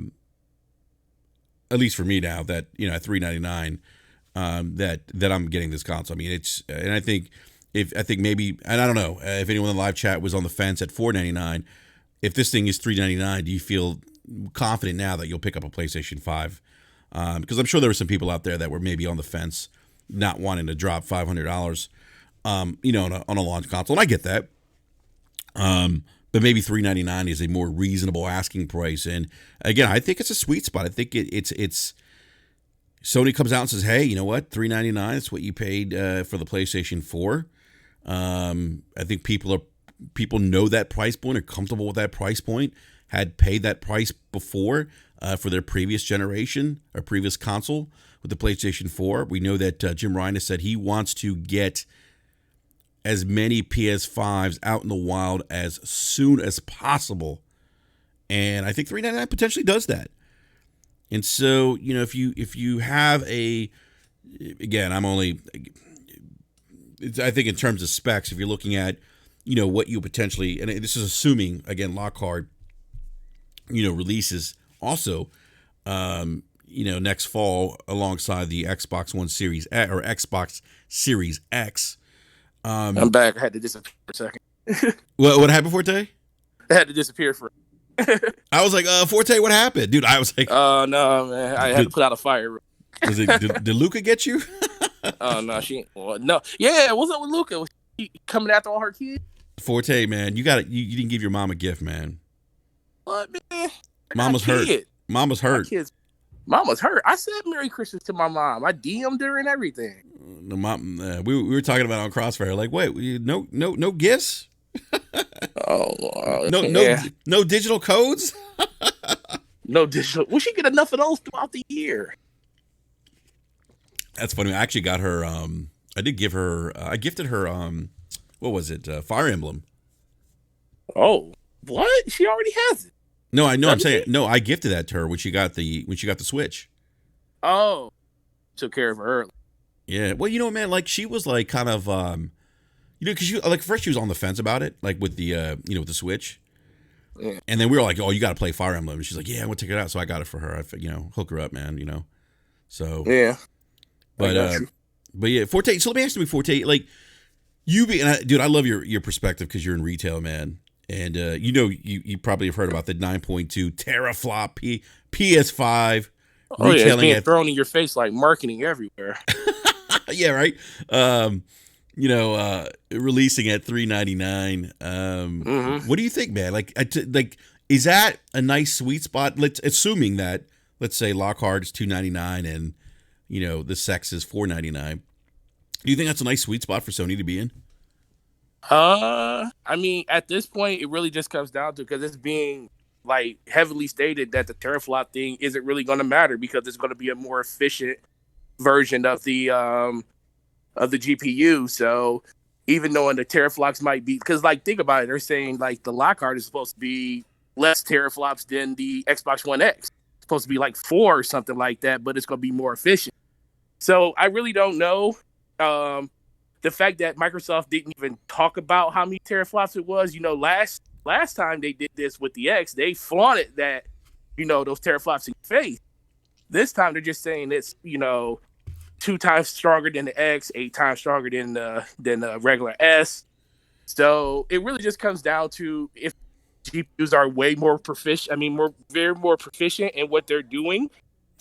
least for me now, that at $399, that I'm getting this console. I mean, and I think maybe, and I don't know if anyone in the live chat was on the fence at $499. If this thing is $399, do you feel confident now that you'll pick up a PlayStation 5? Because I'm sure there were some people out there that were maybe on the fence, not wanting to drop $500, on a launch console, and I get that. But maybe $399 is a more reasonable asking price, and again, I think it's a sweet spot. I think it's. Sony comes out and says, "Hey, you know what? $399 is what you paid for the PlayStation 4." I think people know that price point, are comfortable with that price point, had paid that price before for their previous generation or previous console with the PlayStation 4. We know that Jim Ryan has said he wants to get as many PS5s out in the wild as soon as possible, and I think $399 potentially does that. And so, if you have again, I think in terms of specs, if you're looking at, what you potentially, and this is assuming, again, Lockhart, releases also, next fall alongside the Xbox One Series X, or Xbox Series X. I'm back. I had to disappear for a second. What happened, Forte? I had to disappear for. I was like, Forte, what happened, dude? I was like, oh no, man, I had to put out a fire. Did Luca get you? Oh no, no. Yeah, what's up with Luca? She coming after all her kids? Forte, man, you didn't give your mom a gift, man. What, man? Mama's hurt. Mama's hurt. Mama's hurt. I said Merry Christmas to my mom. I DM'd her and everything. The mom, we were talking about it on Crossfire. Like, wait, no gifts. Oh, no digital codes. No digital. We should get enough of those throughout the year. That's funny. I actually got her. I did give her. I gifted her. What was it? Fire Emblem. Oh, what? She already has it. No, I know. I'm saying no. I gifted that to her when she got the Switch. Oh, took care of her. Yeah. Well, man, like she was like kind of, because first she was on the fence about it, like with the, with the Switch. Yeah. And then we were like, oh, you got to play Fire Emblem. And she's like, yeah, I'm going to take it out. So I got it for her. I, hook her up, man, So. Yeah. But yeah, Forte. So let me ask you, Forte, like dude, I love your perspective because you're in retail, man. And, you probably have heard about the 9.2 teraflop PS5. Oh, yeah, it's being thrown in your face like marketing everywhere. Yeah, right. releasing at $399. Mm-hmm. What do you think, man? Like, is that a nice sweet spot? Assuming that, let's say Lockhart is $299 and the Sex is $499. Do you think that's a nice sweet spot for Sony to be in? I mean, at this point, it really just comes down to because it's being like heavily stated that the teraflop thing isn't really going to matter because it's going to be a more efficient version of the GPU. So even knowing the teraflops might be because like think about it, they're saying like the Lockhart is supposed to be less teraflops than the Xbox One X. It's supposed to be like 4 or something like that, but it's going to be more efficient. So I really don't know. The fact that Microsoft didn't even talk about how many teraflops it was, last time they did this with the X, they flaunted that, those teraflops in your face. This time they're just saying it's, 2 times stronger than the X, 8 times stronger than the regular S. So it really just comes down to if GPUs are way more proficient. I mean, very more proficient in what they're doing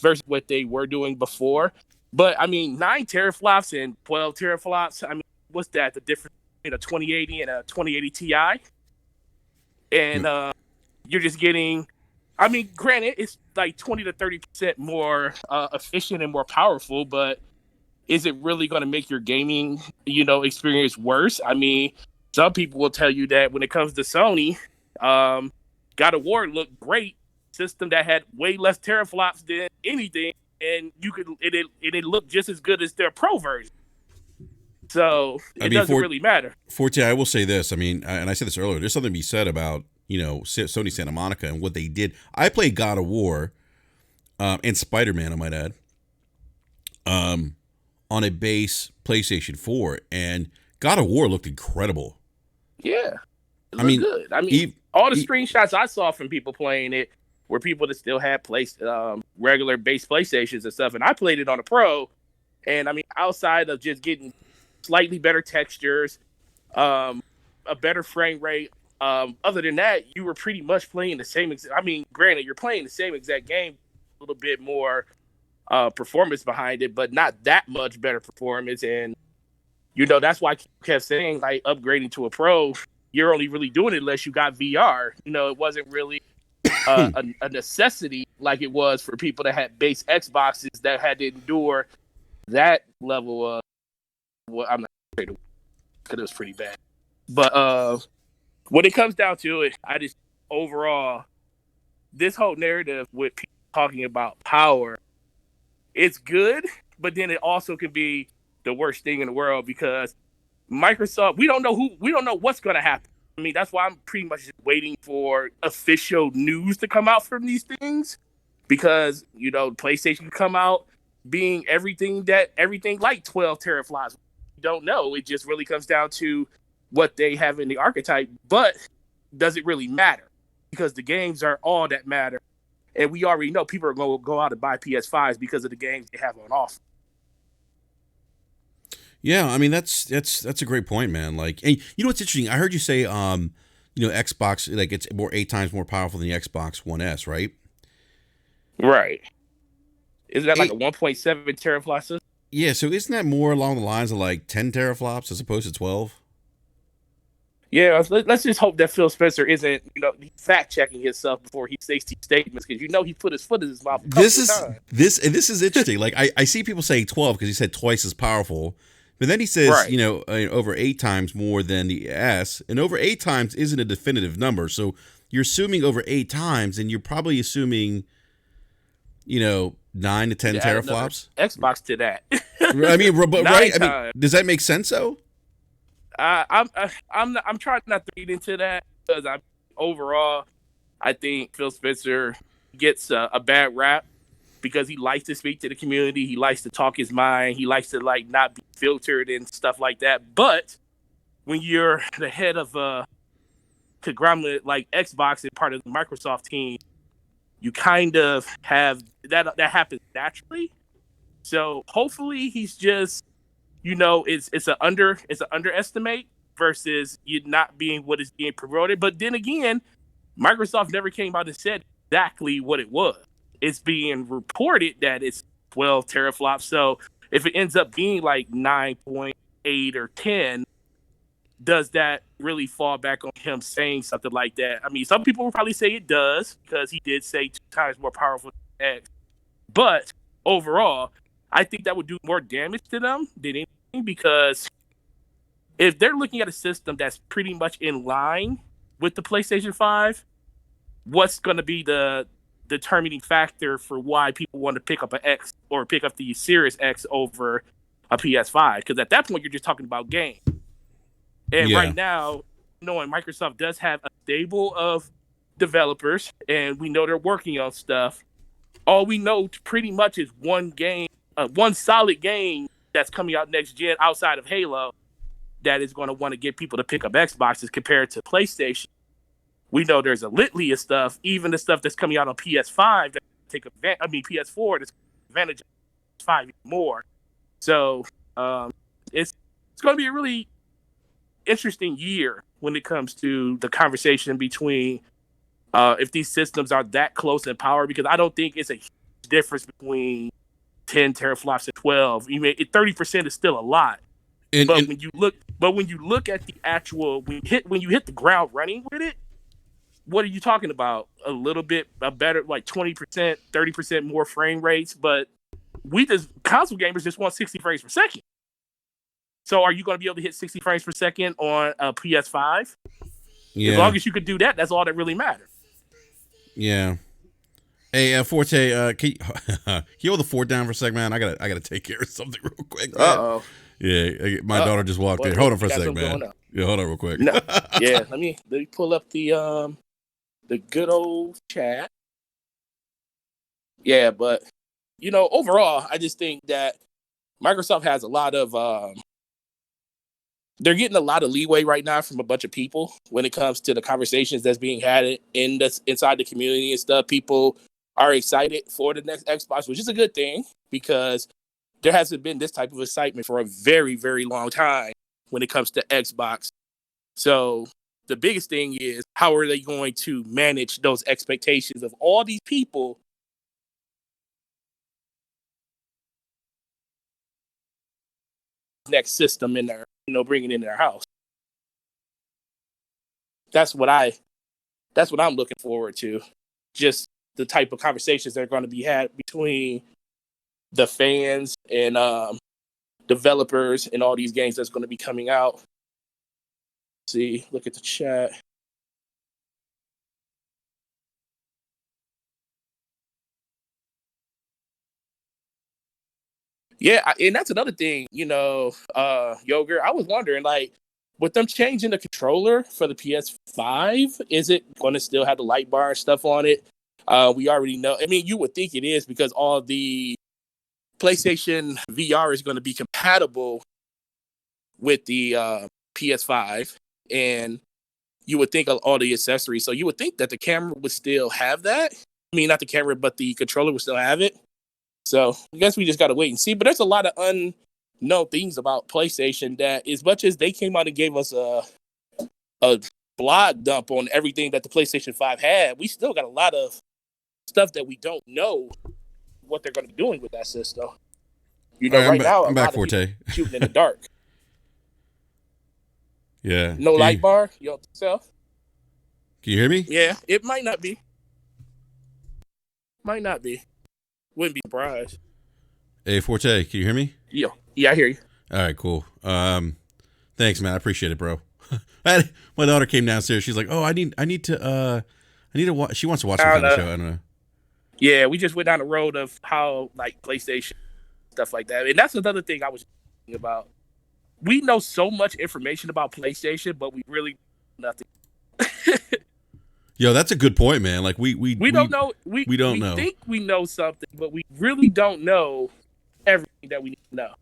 versus what they were doing before. But I mean, 9 teraflops and 12 teraflops. I mean, what's that? The difference between a 2080 and a 2080 Ti? And you're just getting. I mean, granted, it's like 20 to 30% more efficient and more powerful, but is it really going to make your gaming, experience worse? I mean, some people will tell you that when it comes to Sony, God of War looked great, system that had way less teraflops than anything. And it looked just as good as their Pro version. So it doesn't really matter. Forte, I will say this. I mean, and I said this earlier. There's something to be said about Sony Santa Monica and what they did. I played God of War and Spider-Man, I might add, on a base PlayStation 4, and God of War looked incredible. Yeah, it looked good. I mean, all the screenshots I saw from people playing it were people that still had regular base PlayStations and stuff, and I played it on a Pro. And I mean, outside of just getting slightly better textures, a better frame rate, other than that, you were pretty much playing the same. I mean, granted, you're playing the same exact game, a little bit more performance behind it, but not that much better performance. And that's why I kept saying like upgrading to a Pro. You're only really doing it unless you got VR. It wasn't really a necessity like it was for people that had base Xboxes that had to endure that level of. Well, I'm not because it was pretty bad. But when it comes down to it, I just overall this whole narrative with people talking about power, it's good, but then it also can be the worst thing in the world because Microsoft, we don't know what's going to happen. I mean, that's why I'm pretty much just waiting for official news to come out from these things because, PlayStation can come out being everything like 12 teraflops. We don't know. It just really comes down to what they have in the archetype, but does it really matter? Because the games are all that matter. And we already know people are going to go out and buy PS5s because of the games they have on offer. Yeah, I mean that's a great point, man. Like, and what's interesting? I heard you say, Xbox like it's 8 times more powerful than the Xbox One S, right? Right. Isn't that like a 1.7 teraflop system? Yeah. So isn't that more along the lines of like 10 teraflops as opposed to 12? Yeah. Let's just hope that Phil Spencer isn't, fact checking himself before he makes these statements because he put his foot in his mouth. This is interesting. Like I see people saying 12 because he said twice as powerful. But then he says, right. Over 8 times more than the S, and over 8 times isn't a definitive number. So you're assuming over 8 times, and you're probably assuming, 9 to 10 teraflops. Xbox to that. I mean, but right? I mean, does that make sense? Though. I'm trying not to read into that because overall, I think Phil Spencer gets a bad rap. Because he likes to speak to the community, he likes to talk his mind, he likes to not be filtered and stuff like that. But when you're the head of a conglomerate like Xbox and part of the Microsoft team, you kind of have that happens naturally. So hopefully he's just, it's an underestimate versus you not being what is being promoted. But then again, Microsoft never came out and said exactly what it was. It's being reported that it's 12 teraflops. So if it ends up being like 9 point 8 or 10, does that really fall back on him saying something like that? I mean, some people will probably say it does because he did say 2 times more powerful than X. But overall, I think that would do more damage to them than anything, because if they're looking at a system that's pretty much in line with the PlayStation 5, what's going to be the determining factor for why people want to pick up an X or pick up the Series X over a PS5? Because at that point, you're just talking about games. And right now, knowing Microsoft does have a stable of developers, and we know they're working on stuff, all we know pretty much is one game, one solid game that's coming out next gen outside of Halo that is going to want to get people to pick up Xboxes compared to PlayStation. We know there's a litany of stuff, even the stuff that's coming out on PS5 that take advantage. I mean, PS4 that's advantage of PS5 even more. So it's going to be a really interesting year when it comes to the conversation between if these systems are that close in power, because I don't think it's a huge difference between 10 teraflops and 12. You mean 30% is still a lot, but when you look at the actual when you hit the ground running with it, what are you talking about? A little bit a better, like 20%, 30% more frame rates, but console gamers just want 60 frames per second. So are you going to be able to hit 60 frames per second on a PS5? Yeah. As long as you could do that, that's all that really matters. Yeah. Hey, Forte, can you hold the fort down for a second, man? I gotta take care of something real quick. Uh-oh. Yeah, my daughter just walked in. Hold on for a second, man. Yeah, hold on real quick. No. Yeah, let me pull up the good old chat. Yeah, but overall, I just think that Microsoft has a lot of they're getting a lot of leeway right now from a bunch of people when it comes to the conversations that's being had inside the community and stuff. People are excited for the next Xbox, which is a good thing, because there hasn't been this type of excitement for a very, very long time when it comes to Xbox. So the biggest thing is, how are they going to manage those expectations of all these people next system in there, bringing in their house? That's what I'm looking forward to. Just the type of conversations that are going to be had between the fans and developers and all these games that's going to be coming out. See, look at the chat. Yeah, and that's another thing, Yogurt. I was wondering, like, with them changing the controller for the PS5, is it going to still have the light bar and stuff on it? We already know. I mean, you would think it is, because all the PlayStation VR is going to be compatible with the PS5, and you would think of all the accessories. So you would think that the camera would still have that. I mean, not the camera, but the controller would still have it. So I guess we just got to wait and see. But there's a lot of unknown things about PlayStation that, as much as they came out and gave us a blog dump on everything that the PlayStation 5 had, we still got a lot of stuff that we don't know what they're going to be doing with that system. Right now, I'm back, Forte. Shooting in the dark. Yeah. No light bar? You don't think so? Can you hear me? Yeah, it might not be. Might not be. Wouldn't be surprised. Hey, Forte, can you hear me? Yeah, I hear you. All right, cool. Thanks, man. I appreciate it, bro. My daughter came downstairs. She's like, "Oh, I need to watch." She wants to watch some kind of show. I don't know. Yeah, we just went down the road of how, like, PlayStation stuff like that, and that's another thing I was thinking about. We know so much information about PlayStation, but we really nothing. Yo, that's a good point, man. Like we don't know. We don't know. We think we know something, but we really don't know everything that we need to know.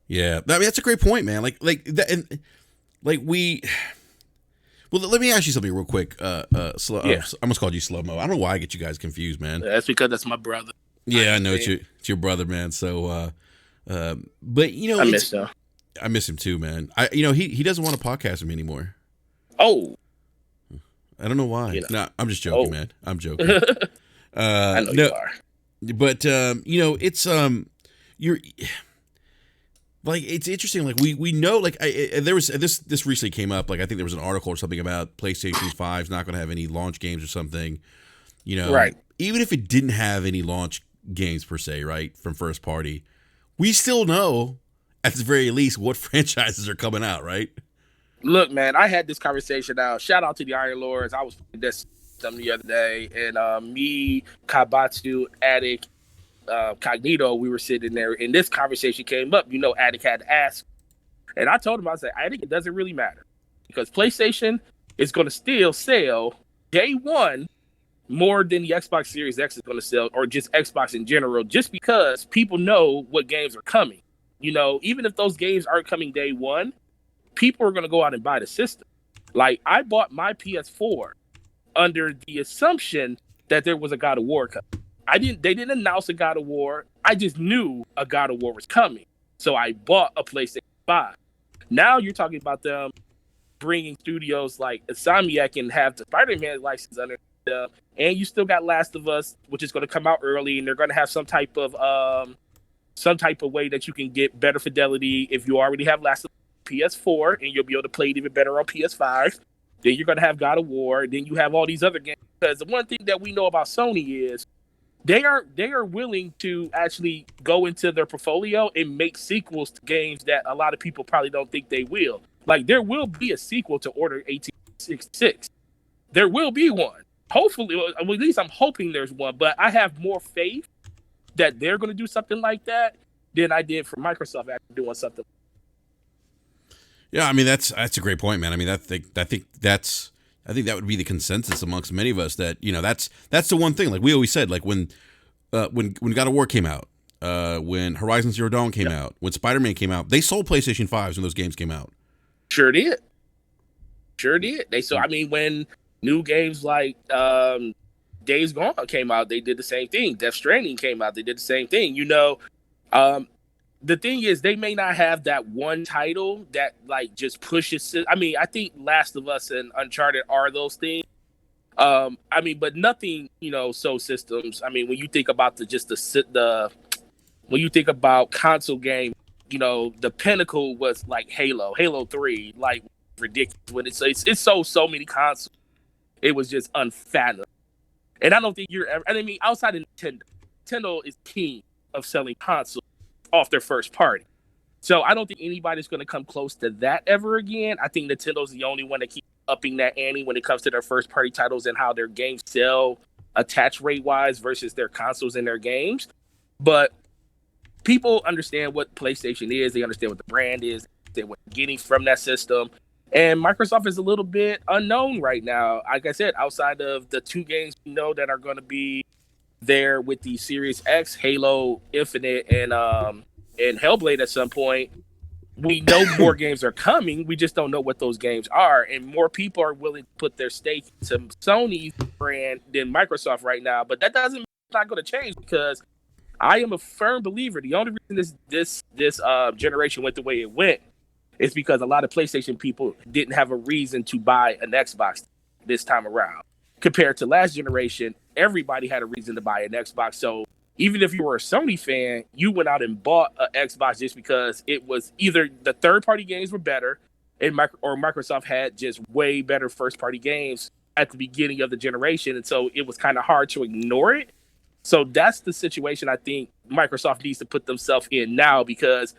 Yeah, I mean, that's a great point, man. Like that, and like we. Well, let me ask you something real quick. I almost called you Slow Mo. I don't know why I get you guys confused, man. That's because that's my brother. Yeah, I know it's your brother, man. So, but I miss him. I miss him too, man. He doesn't want to podcast with me anymore. Oh. I don't know why. No, I'm just joking, man. I'm joking. I know you are. But it's Like, it's interesting. Like, we know, like, there was this recently came up. Like, I think there was an article or something about PlayStation 5's not going to have any launch games or something. You know, Right. even if it didn't have any launch games per se, right, from first party, we still know at the very least what franchises are coming out, right? Look, man, I had this conversation now. Shout out to the Iron Lords. I was playing this them the other day, and me, Kabatsu, Attic, Cognito, we were sitting there, and this conversation came up. You know, Attic had to ask, and I told him, I said, Attic, it doesn't really matter because PlayStation is going to still sell day one more than the Xbox Series X is going to sell, or just Xbox in general, just because people know what games are coming. You know, even if those games aren't coming day one, people are going to go out and buy the system. Like, I bought my PS4 under the assumption that there was a God of War coming. They didn't announce a God of War. I just knew a God of War was coming. So I bought a PlayStation 5. Now you're talking about them bringing studios like Insomniac and have the Spider-Man license under them. And you still got Last of Us, which is going to come out early, and they're going to have some type of way that you can get better fidelity if you already have Last of Us PS4, and you'll be able to play it even better on PS5. Then you're going to have God of War. Then you have all these other games. Because the one thing that we know about Sony is they are willing to actually go into their portfolio and make sequels to games that a lot of people probably don't think they will. Like, there will be a sequel to Order 1866. There will be one. Hopefully, well, at least I'm hoping there's one. But I have more faith that they're going to do something like that than I did for Microsoft actually doing something. Yeah, I mean, that's a great point, man. I mean, I think that would be the consensus amongst many of us, that, you know, that's the one thing. Like we always said, like when God of War came out, when Horizon Zero Dawn came out, when Spider-Man came out, they sold PlayStation 5s when those games came out. Sure did. They saw. I mean, when new games like Days Gone came out, they did the same thing. Death Stranding came out, they did the same thing. You know, the thing is, they may not have that one title that like just pushes. I mean, I think Last of Us and Uncharted are those things. I mean, but nothing, you know, so systems. I mean, when you think about when you think about console game, you know, the pinnacle was like Halo 3, like ridiculous. When it's so many consoles, it was just unfathomable. And I don't think you're ever. I mean, outside of Nintendo is king of selling consoles off their first party. So I don't think anybody's going to come close to that ever again. I think Nintendo's the only one that keeps upping that ante when it comes to their first party titles and how their games sell attach rate wise versus their consoles and their games. But people understand what PlayStation is. They understand what the brand is. They understand what they're getting from that system. And Microsoft is a little bit unknown right now. Like I said, outside of the two games we know that are going to be there with the Series X, Halo Infinite, and Hellblade at some point, we know more games are coming. We just don't know what those games are. And more people are willing to put their stake into Sony's brand than Microsoft right now. But that doesn't mean it's not going to change, because I am a firm believer. The only reason this generation went the way it went is because a lot of PlayStation people didn't have a reason to buy an Xbox this time around. Compared to last generation, everybody had a reason to buy an Xbox. So even if you were a Sony fan, you went out and bought an Xbox just because it was either the third-party games were better, or Microsoft had just way better first-party games at the beginning of the generation, and so it was kind of hard to ignore it. So that's the situation I think Microsoft needs to put themselves in now, because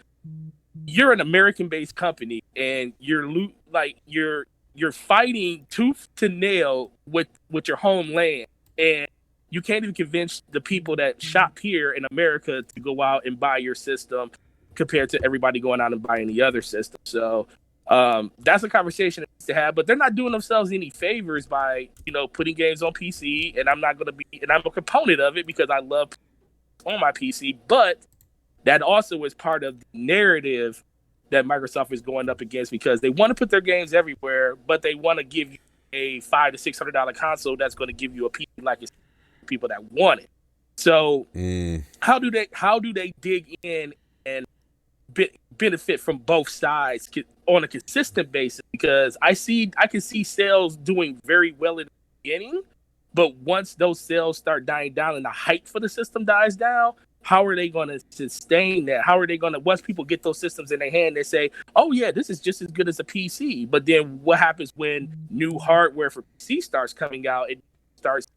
you're an American-based company and you're fighting tooth to nail with your homeland, and you can't even convince the people that shop here in America to go out and buy your system compared to everybody going out and buying the other system. So that's a conversation that needs to have, but they're not doing themselves any favors by, you know, putting games on PC. And I'm a component of it because I love on my PC, but that also is part of the narrative that Microsoft is going up against, because they want to put their games everywhere, but they want to give you a $500 to $600 console that's going to give you a PC like it's people that want it. So how do they dig in and benefit from both sides on a consistent basis? Because I can see sales doing very well in the beginning, but once those sales start dying down and the hype for the system dies down, how are they going to sustain that? How are they going to, once people get those systems in their hand, they say, oh yeah, this is just as good as a PC. But then what happens when new hardware for PC starts coming out? It starts,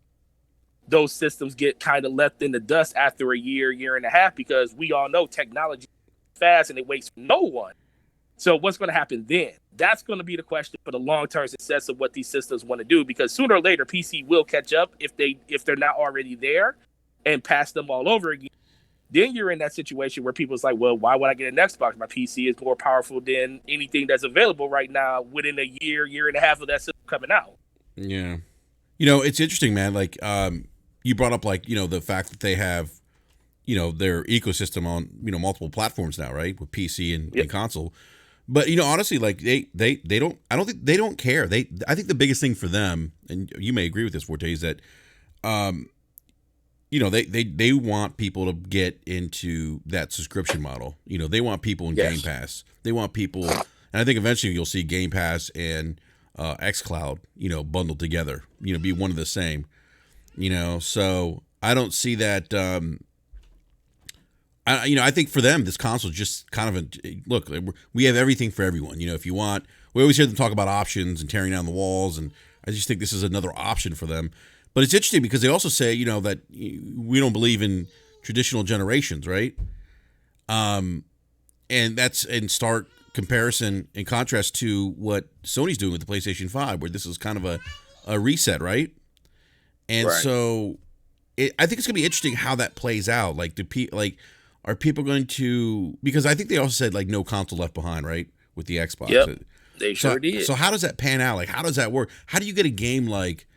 those systems get kind of left in the dust after a year and a half, because we all know technology is fast and it waits for no one. So what's going to happen then? That's going to be the question for the long-term success of what these systems want to do, because sooner or later PC will catch up if they're not already there and pass them all over again. Then you're in that situation where people's like, well, why would I get an Xbox? My PC is more powerful than anything that's available right now within a year and a half of that system coming out. Yeah. You know, it's interesting, man. Like, you brought up, like, you know, the fact that they have, you know, their ecosystem on, you know, multiple platforms now, right? With PC and console. But, you know, honestly, like, they don't, I don't think they don't care. I think the biggest thing for them, and you may agree with this, Forte, is that, you know, they want people to get into that subscription model. You know, they want people in Game Pass. They want people, and I think eventually you'll see Game Pass and xCloud, you know, bundled together, you know, be one of the same, you know. So I don't see that. You know, I think for them, this console just kind of look. We have everything for everyone. You know, if you want, we always hear them talk about options and tearing down the walls, and I just think this is another option for them. But it's interesting because they also say, you know, that we don't believe in traditional generations, right? And that's in stark comparison and contrast to what Sony's doing with the PlayStation 5, where this is kind of a reset, right? And so I think it's going to be interesting how that plays out. Like, are people going to, because I think they also said, like, no console left behind, right? With the Xbox. Yep, they sure did. So how does that pan out? Like, how does that work? How do you get a game like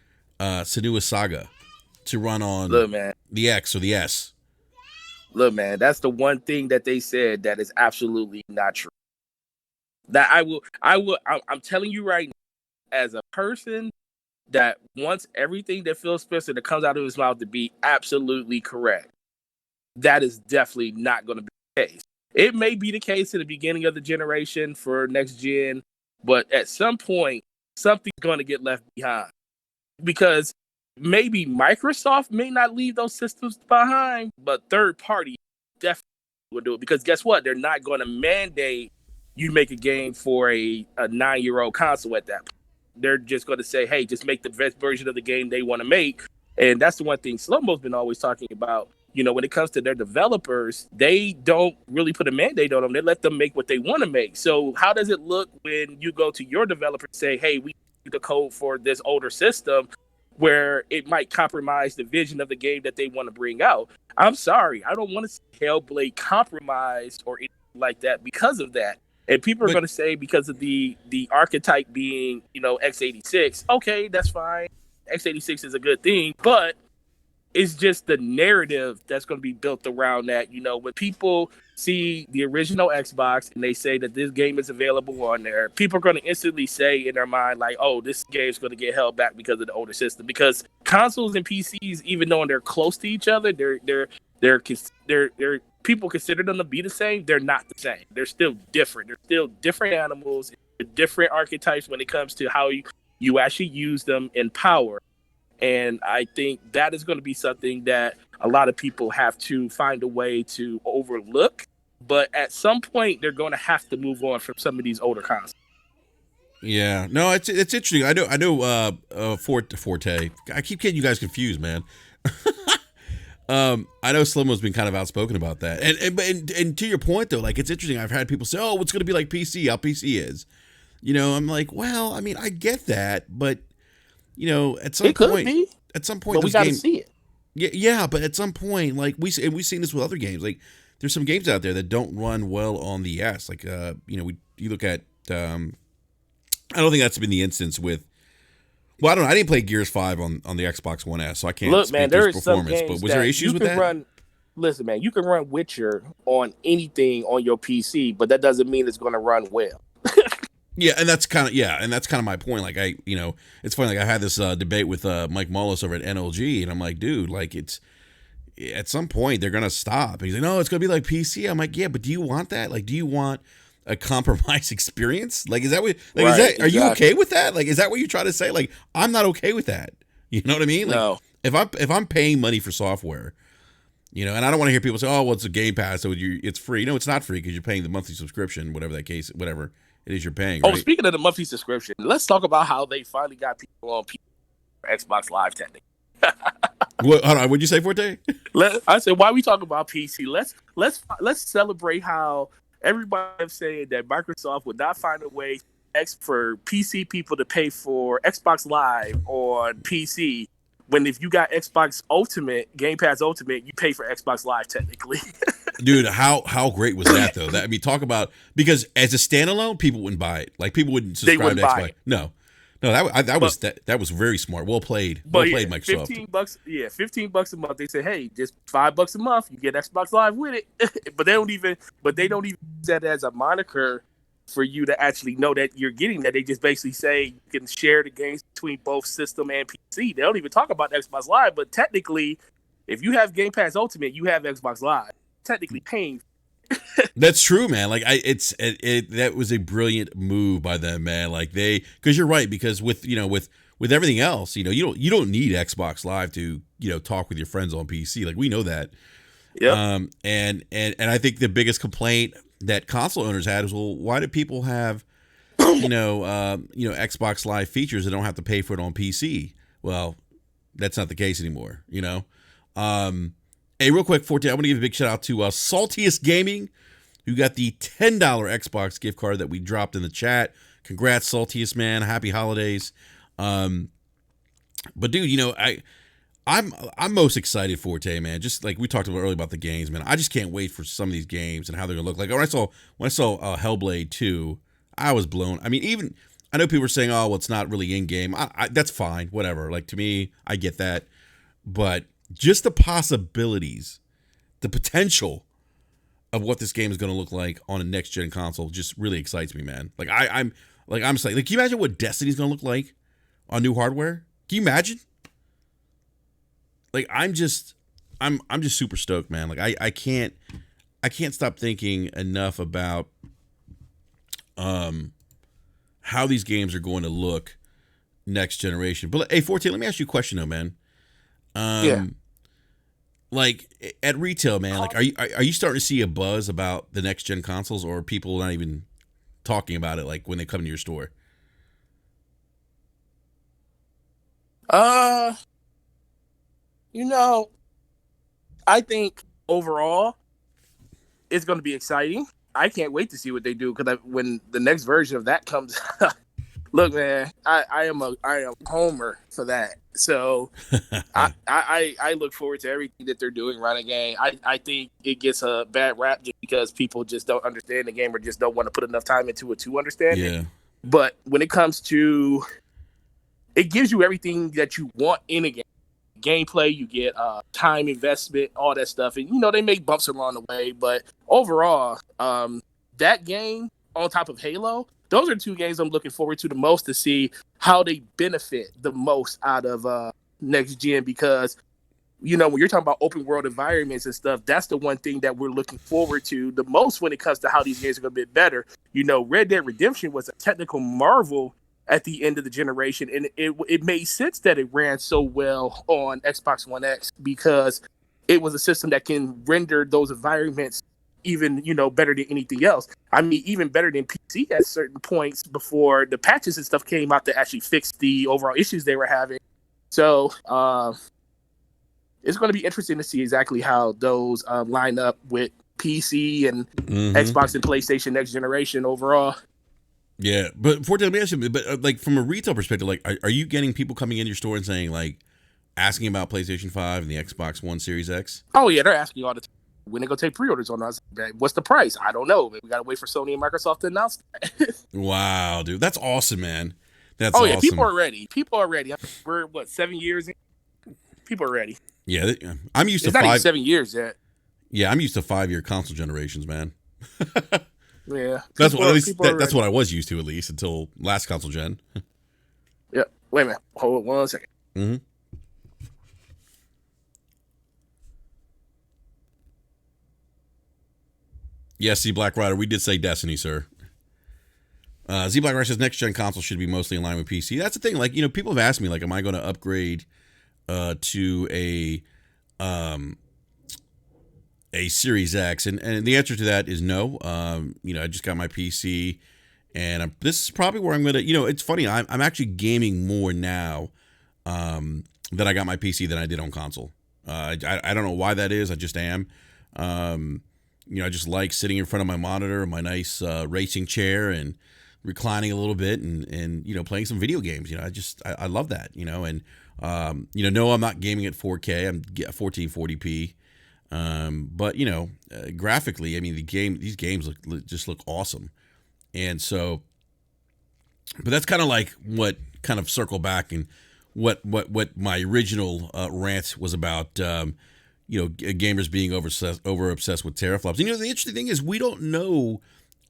Senua's Saga to run on the X or the S? Look, man, that's the one thing that they said that is absolutely not true. That I'm telling you right now, as a person that wants everything that Phil Spencer that comes out of his mouth to be absolutely correct, that is definitely not going to be the case. It may be the case in the beginning of the generation for next gen, but at some point, something's going to get left behind. Because maybe Microsoft may not leave those systems behind, but third party definitely will do it. Because guess what? They're not going to mandate you make a game for a 9-year-old console at that point. They're just going to say, hey, just make the best version of the game they want to make. And that's the one thing Slow-Mo's been always talking about. You know, when it comes to their developers, they don't really put a mandate on them. They let them make what they want to make. So how does it look when you go to your developer and say, hey, we the code for this older system, where it might compromise the vision of the game that they want to bring out? I'm sorry, I don't want to see Hellblade compromised or anything like that because of that. And people are going to say because of the archetype being, you know, x86. Okay, that's fine. x86 is a good thing, but it's just the narrative that's going to be built around that. You know, when people see the original Xbox and they say that this game is available on there, people are going to instantly say in their mind, like, oh, this game's going to get held back because of the older system. Because consoles and PCs, even though they're close to each other, they're people consider them to be the same. They're not the same. They're still different. They're still different animals, different archetypes when it comes to how you actually use them in power. And I think that is going to be something that a lot of people have to find a way to overlook. But at some point, they're going to have to move on from some of these older consoles. Yeah, no, it's interesting. I know. Forte. I keep getting you guys confused, man. I know Slimo's been kind of outspoken about that. And to your point though, like, it's interesting. I've had people say, "Oh, it's going to be like PC. How PC is." You know, I'm like, well, I mean, I get that, but you know, at some point, but we got to see it. Yeah, but at some point, like we've seen this with other games. Like, there's some games out there that don't run well on the S. Like, you know, you look at. I don't think that's been the instance with. Well, I don't know. I didn't play Gears 5 on the Xbox One S, so I can't speak to its performance. But was there issues with that? Listen, man, you can run Witcher on anything on your PC, but that doesn't mean it's going to run well. Yeah, and that's kind of my point. Like, it's funny. Like, I had this debate with Mike Mullis over at NLG, and I'm like, dude, like, it's at some point they're gonna stop. And he's like, no, it's gonna be like PC. I'm like, yeah, but do you want that? Like, do you want a compromised experience? Like, is that what? Like, right, are you okay with that? Like, is that what you try to say? Like, I'm not okay with that. You know what I mean? Like, no. If I'm paying money for software, And I don't want to hear people say, "Oh, well, it's a Game Pass, so it's free." No, it's not free because you're paying the monthly subscription, whatever it is you're paying. Oh, right? speaking of the monthly subscription, let's talk about how they finally got people on Xbox Live technically. Hold on, what'd you say, Forte? I said, why are we talking about PC? Let's celebrate how everybody is saying that Microsoft would not find a way for PC people to pay for Xbox Live on PC. When if you got Xbox Ultimate, Game Pass Ultimate, you pay for Xbox Live technically. Dude, how great was that though? Talk about, because as a standalone, people wouldn't buy it. Like people wouldn't subscribe to Xbox. No, that was very smart. Well played, Microsoft. $15 a month. They say, hey, just $5 a month, you get Xbox Live with it. but they don't even use that as a moniker for you to actually know that you're getting that. They just basically say you can share the games between both system and PC. They don't even talk about Xbox Live, but technically, if you have Game Pass Ultimate, you have Xbox Live. Technically paying. That's true, man. Like that was a brilliant move by them, man. Like because you're right, because with everything else, you don't need Xbox Live to talk with your friends on PC. Like we know that. Yeah. And I think the biggest complaint that console owners had is, well, why do people have Xbox Live features and don't have to pay for it on PC? Well, that's not the case anymore. Hey, real quick, Forte, I want to give a big shout out to Saltiest Gaming, who got the $10 Xbox gift card that we dropped in the chat. Congrats, Saltiest, man. Happy holidays. But dude, I'm most excited, Forte, man. Just like we talked about earlier about the games, man. I just can't wait for some of these games and how they're gonna look. Like when I saw Hellblade 2, I was blown. I mean, even I know people are saying, "Oh, well, it's not really in game." That's fine, whatever. Like to me, I get that, but just the possibilities, the potential of what this game is going to look like on a next gen console just really excites me, man. Like I'm excited. Like, can you imagine what Destiny's going to look like on new hardware? Can you imagine? Like I'm just super stoked, man. Like I can't stop thinking enough about how these games are going to look next generation. But hey, Forte, let me ask you a question though, man. Yeah. Like at retail, man, like are you starting to see a buzz about the next gen consoles, or are people not even talking about it like when they come to your store? I think overall it's going to be exciting. I can't wait to see what they do, because when the next version of that comes look, man, I am a homer for that. So I look forward to everything that they're doing around the game. I think it gets a bad rap just because people just don't understand the game or just don't want to put enough time into it to understand it. But when it comes to, it gives you everything that you want in a game. Gameplay, you get time investment, all that stuff. And, they make bumps along the way. But overall, that game on top of Halo, those are two games I'm looking forward to the most to see how they benefit the most out of next gen. Because, when you're talking about open world environments and stuff, that's the one thing that we're looking forward to the most when it comes to how these games are going to be better. Red Dead Redemption was a technical marvel at the end of the generation, and it made sense that it ran so well on Xbox One X, because it was a system that can render those environments even better than anything else. I mean, even better than PC at certain points before the patches and stuff came out to actually fix the overall issues they were having. So it's going to be interesting to see exactly how those line up with PC and Xbox and PlayStation next generation overall. Yeah, but Forte, let me ask you, but like from a retail perspective, like are you getting people coming into your store and saying, like, asking about PlayStation 5 and the Xbox One Series X? Oh yeah, they're asking all the time when they go take pre-orders on us. What's the price? I don't know. We gotta wait for Sony and Microsoft to announce that. Wow, dude, that's awesome, man. That's awesome. Yeah, people are ready. We're 7 years in. People are ready. Yeah, I'm used to not even 7 years yet. Yeah, I'm used to 5-year console generations, man. Yeah, that's what I was used to, at least until last console gen. Yeah. Wait a minute. Hold on 1 second. Mm-hmm. Yes, Z Black Rider, we did say Destiny, sir. Z Black Rider says next gen console should be mostly in line with PC. That's the thing. Like, people have asked me, like, am I going to upgrade to a a Series X, and the answer to that is no. I just got my PC, and this is probably where I'm gonna. It's funny. I'm actually gaming more now that I got my PC than I did on console. I don't know why that is. I just am. I just like sitting in front of my monitor, my nice racing chair, and reclining a little bit, and playing some video games. I love that. And no, I'm not gaming at 4K. I'm 1440p. But graphically, I mean, these games look awesome, and so. But that's kind of like what kind of circle back and what my original rant was about. Gamers being over obsessed with teraflops. And the interesting thing is we don't know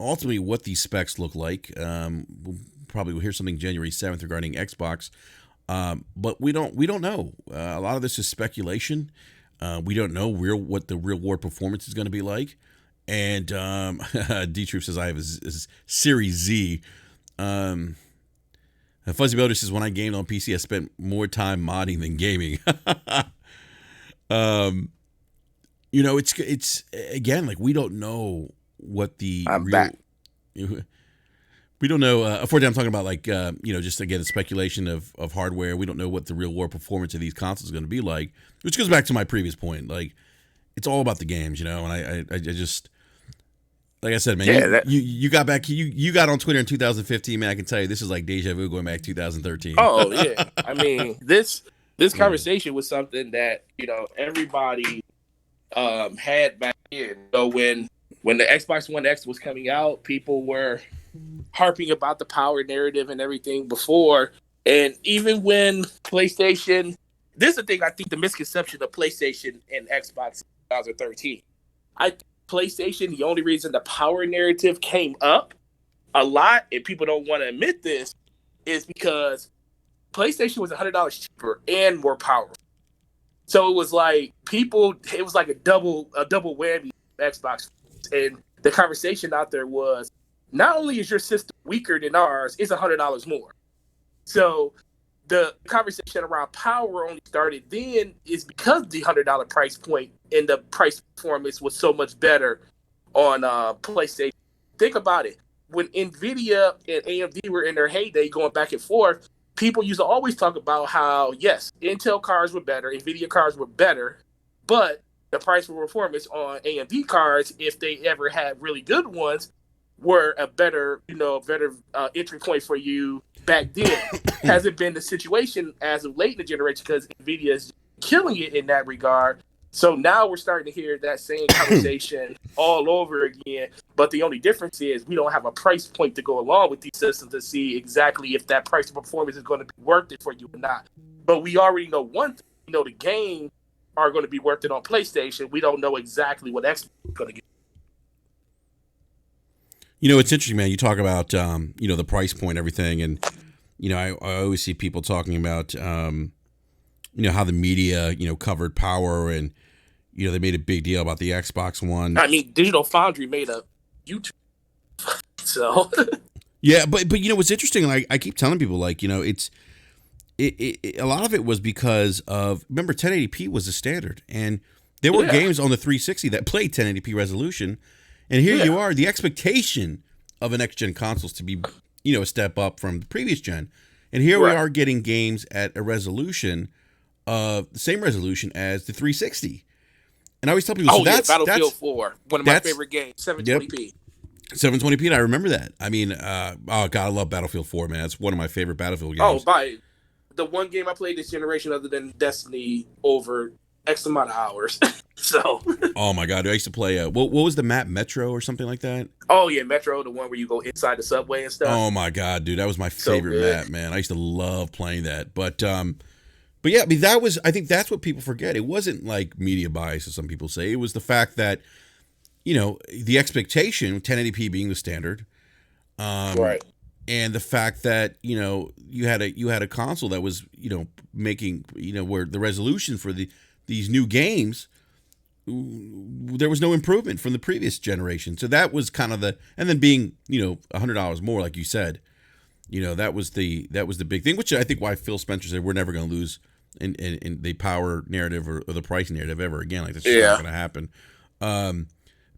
ultimately what these specs look like. We'll probably hear something January 7th regarding Xbox, but we don't know. A lot of this is speculation. We don't know what the real world performance is going to be like. And D-Troop says I have a Series Z. Fuzzy Builder says when I gamed on PC, I spent more time modding than gaming. It's again, like, we don't know what the back. We don't know. For I'm talking about, like, just again the speculation of hardware. We don't know what the real world performance of these consoles is going to be like, which goes back to my previous point. Like, it's all about the games, and I just, like I said, man, you got back, you got on Twitter in 2015, man. I can tell you, this is like deja vu going back to 2013. Oh yeah, I mean this conversation was something that everybody had back then. So when the Xbox One X was coming out, people were harping about the power narrative and everything before. And even when PlayStation, this is the thing, I think the misconception of PlayStation and Xbox in 2013. I think PlayStation, the only reason the power narrative came up a lot, and people don't want to admit this, is because PlayStation was $100 cheaper and more powerful. So it was like a double whammy Xbox. And the conversation out there was, not only is your system weaker than ours, it's $100 more. So the conversation around power only started then is because the $100 price point and the price performance was so much better on PlayStation. Think about it. When NVIDIA and AMD were in their heyday going back and forth, people used to always talk about how, yes, Intel cars were better, NVIDIA cars were better, but the price for performance on AMD cards, if they ever had really good ones, were a better entry point for you back then. Hasn't been the situation as of late in the generation because NVIDIA is killing it in that regard. So now we're starting to hear that same conversation all over again. But the only difference is we don't have a price point to go along with these systems to see exactly if that price performance is going to be worth it for you or not. But we already know one thing. We know the game are going to be worth it on PlayStation. We don't know exactly what Xbox is going to get. It's interesting, man. You talk about, the price point, everything. And, I always see people talking about, how the media, covered power and, they made a big deal about the Xbox One. I mean, Digital Foundry made a YouTube. So. Yeah, but what's interesting, like I keep telling people, like, it's a lot of it was because of, remember, 1080p was the standard. And there were games on the 360 that played 1080p resolution. And here you are, the expectation of a next-gen consoles to be, a step up from the previous gen. And here we are getting games at a resolution the same resolution as the 360. And I always tell people, Battlefield 4, one of my favorite games, 720p. Yep. 720p, and I remember that. I mean, God, I love Battlefield 4, man. It's one of my favorite Battlefield games. Oh, the one game I played this generation other than Destiny over X amount of hours. So. Oh my God, I used to play. What was the map? Metro or something like that? Oh yeah, Metro, the one where you go inside the subway and stuff. Oh my God, dude, that was my favorite map, man. I used to love playing that. But yeah, I mean, I think that's what people forget. It wasn't like media bias, as some people say. It was the fact that, the expectation, 1080p being the standard, right, and the fact that you had a console that was making where the resolution for these new games, there was no improvement from the previous generation. So that was kind of and then being $100 more, like you said, that was the big thing, which I think why Phil Spencer said we're never going to lose in the power narrative or the price narrative ever again. Like, that's just not going to happen.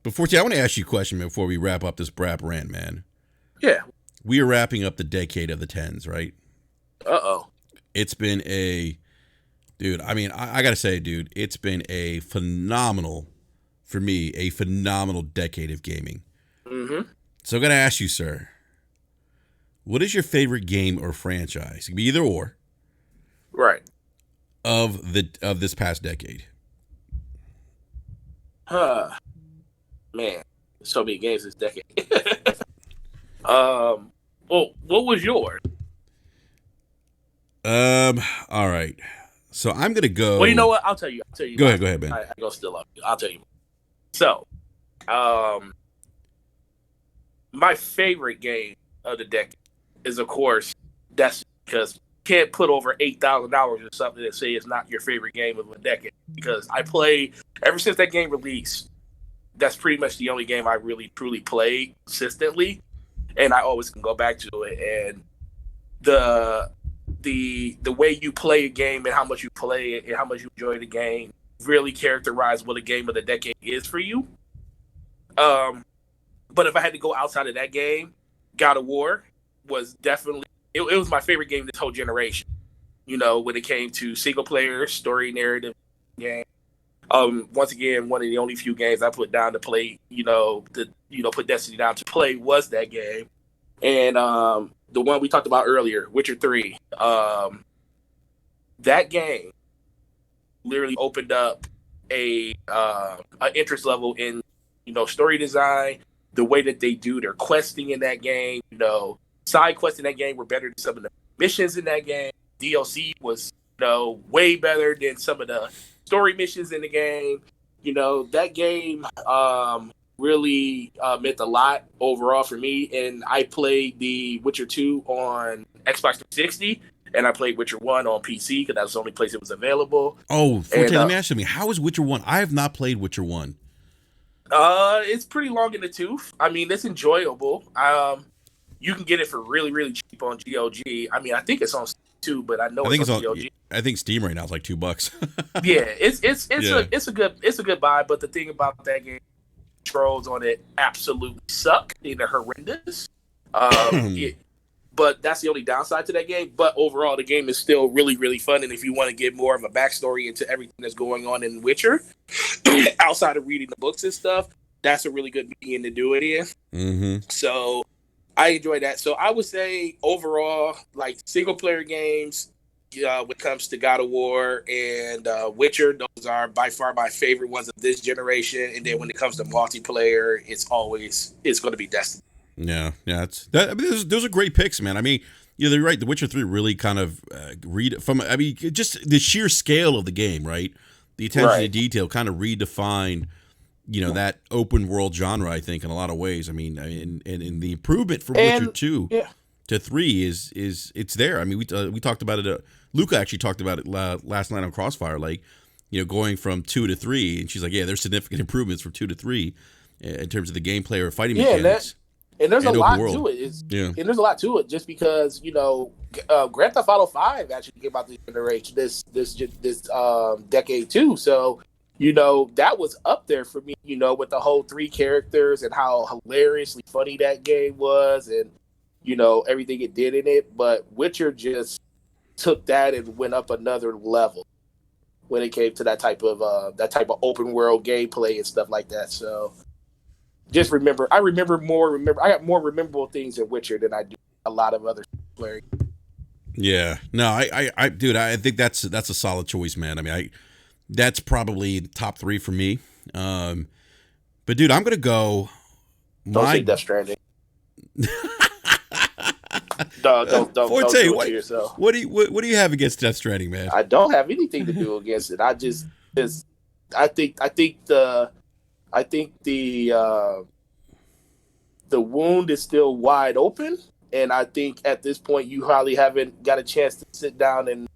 Before I want to ask you a question before we wrap up this brap rant, man. Yeah. We are wrapping up the decade of the tens, right? Uh-oh. It's been dude, I mean, I got to say, dude, it's been a phenomenal decade of gaming. Mm-hmm. So I got to ask you, sir, what is your favorite game or franchise? It can be either or. Right. Of this past decade. Man, so many games this decade. Well, what was yours? All right. So I'm gonna go. Well, you know what? I'll tell you. Go ahead, man. I go still up. I'll tell you. So, my favorite game of the decade is, of course, Destiny, because you can't put over $8,000 or something and say it's not your favorite game of the decade. Because I play ever since that game released. That's pretty much the only game I really truly played consistently, and I always can go back to it. And the way you play a game and how much you play it and how much you enjoy the game really characterize what a game of the decade is for you. But if I had to go outside of that game, God of War was definitely it was my favorite game this whole generation. You know, when it came to single player story narrative game. Once again, one of the only few games I put down to play, put Destiny down to play was that game. And the one we talked about earlier, Witcher 3, that game literally opened up an interest level in, story design, the way that they do their questing in that game. Side quests in that game were better than some of the missions in that game. DLC was, way better than some of the story missions in the game. That game really meant a lot overall for me. And I played the Witcher 2 on Xbox 360, and I played Witcher 1 on PC because that was the only place it was available. Oh, Forte, let me ask you, how is Witcher 1? I have not played Witcher 1. It's pretty long in the tooth. I mean, it's enjoyable. You can get it for really, really cheap on GOG. I mean, I think it's on Steam too, but I know it's on GOG. I think Steam right now is like $2. Yeah, it's a good buy. But the thing about that game, controls on it absolutely suck. They're horrendous. But that's the only downside to that game. But overall, the game is still really, really fun. And if you want to get more of a backstory into everything that's going on in Witcher, outside of reading the books and stuff, that's a really good medium to do it in. Mm-hmm. So I enjoy that. So I would say overall, like single player games, when it comes to God of War and Witcher, those are by far my favorite ones of this generation. And then when it comes to multiplayer, it's going to be Destiny. Yeah, those are great picks, man. I mean, they're right. The Witcher 3 really kind of just the sheer scale of the game, right? The attention to detail kind of redefined, that open world genre. I think in a lot of ways. I mean, and the improvement from Witcher 2 to 3 is it's there. I mean, we talked about it. Luca actually talked about it last night on Crossfire. Like, going from 2 to 3, and she's like, yeah, there's significant improvements from 2 to 3 in terms of the gameplay or fighting mechanics. And there's a lot to it. And there's a lot to it just because, Grand Theft Auto 5 actually came out this generation, this decade too. So, that was up there for me, with the whole 3 characters and how hilariously funny that game was and, everything it did in it. But Witcher just took that and went up another level when it came to that type of open world gameplay and stuff like that. So just I got more memorable things in Witcher than I do a lot of other players. Yeah, no, I dude, I think that's a solid choice, man. I mean, that's probably top 3 for me. But dude, I'm gonna go. Don't say Death Stranding. Don't do it to yourself. What do you have against Death Stranding, man? I don't have anything to do against it. I think the wound is still wide open, and I think at this point you probably haven't got a chance to sit down and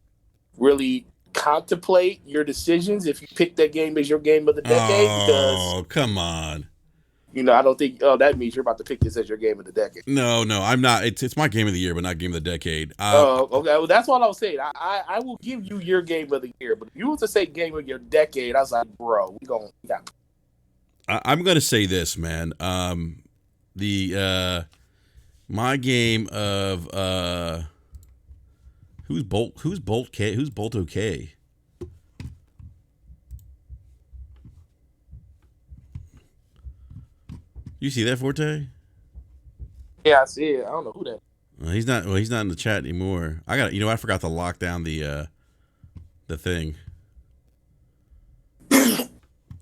really contemplate your decisions if you pick that game as your game of the decade. Oh, come on. I don't think that means you're about to pick this as your game of the decade. No, I'm not. It's my game of the year, but not game of the decade. Okay. Well, that's what I was saying. I will give you your game of the year, but if you were to say game of your decade, I was like, bro, I'm gonna say this, man. My game of who's Bolt OK? You see that, Forte? Yeah, I see it. I don't know who that. He's not. Well, he's not in the chat anymore. I got. I forgot to lock down the thing.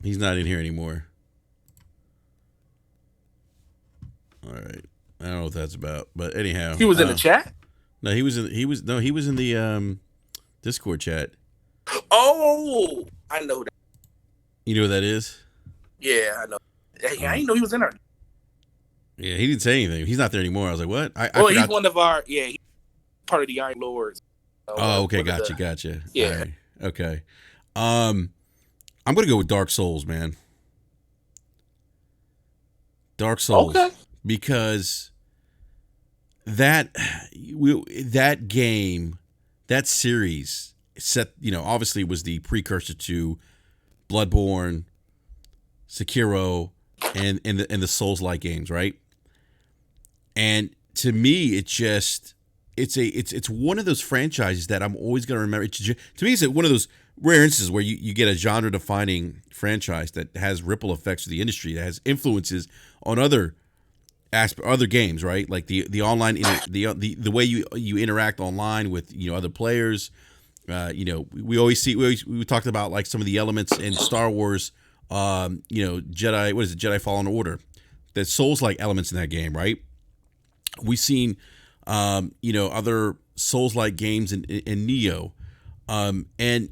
He's not in here anymore. All right. I don't know what that's about, but anyhow, He was in the chat. No, he was in the Discord chat. Oh, I know that. You know what that is? Yeah, I know. I didn't know he was in there. Yeah, he didn't say anything. He's not there anymore. I was like, what? He's one of our. Yeah, he's part of the Iron Lords. Oh, okay, gotcha. Yeah. Right. Okay. I'm gonna go with Dark Souls, man. Dark Souls. Okay. Because that game, that series set, obviously was the precursor to Bloodborne, Sekiro, and the Souls-like games, right? And to me, it's one of those franchises that I'm always going to remember. To me, it's one of those rare instances where you get a genre-defining franchise that has ripple effects to the industry, that has influences on other games, right? Like the online, the way you interact online with other players. We talked about like some of the elements in Star Wars. Jedi. What is it? Jedi Fallen Order. The Souls-like elements in that game, right? We've seen, other Souls-like games in Neo, and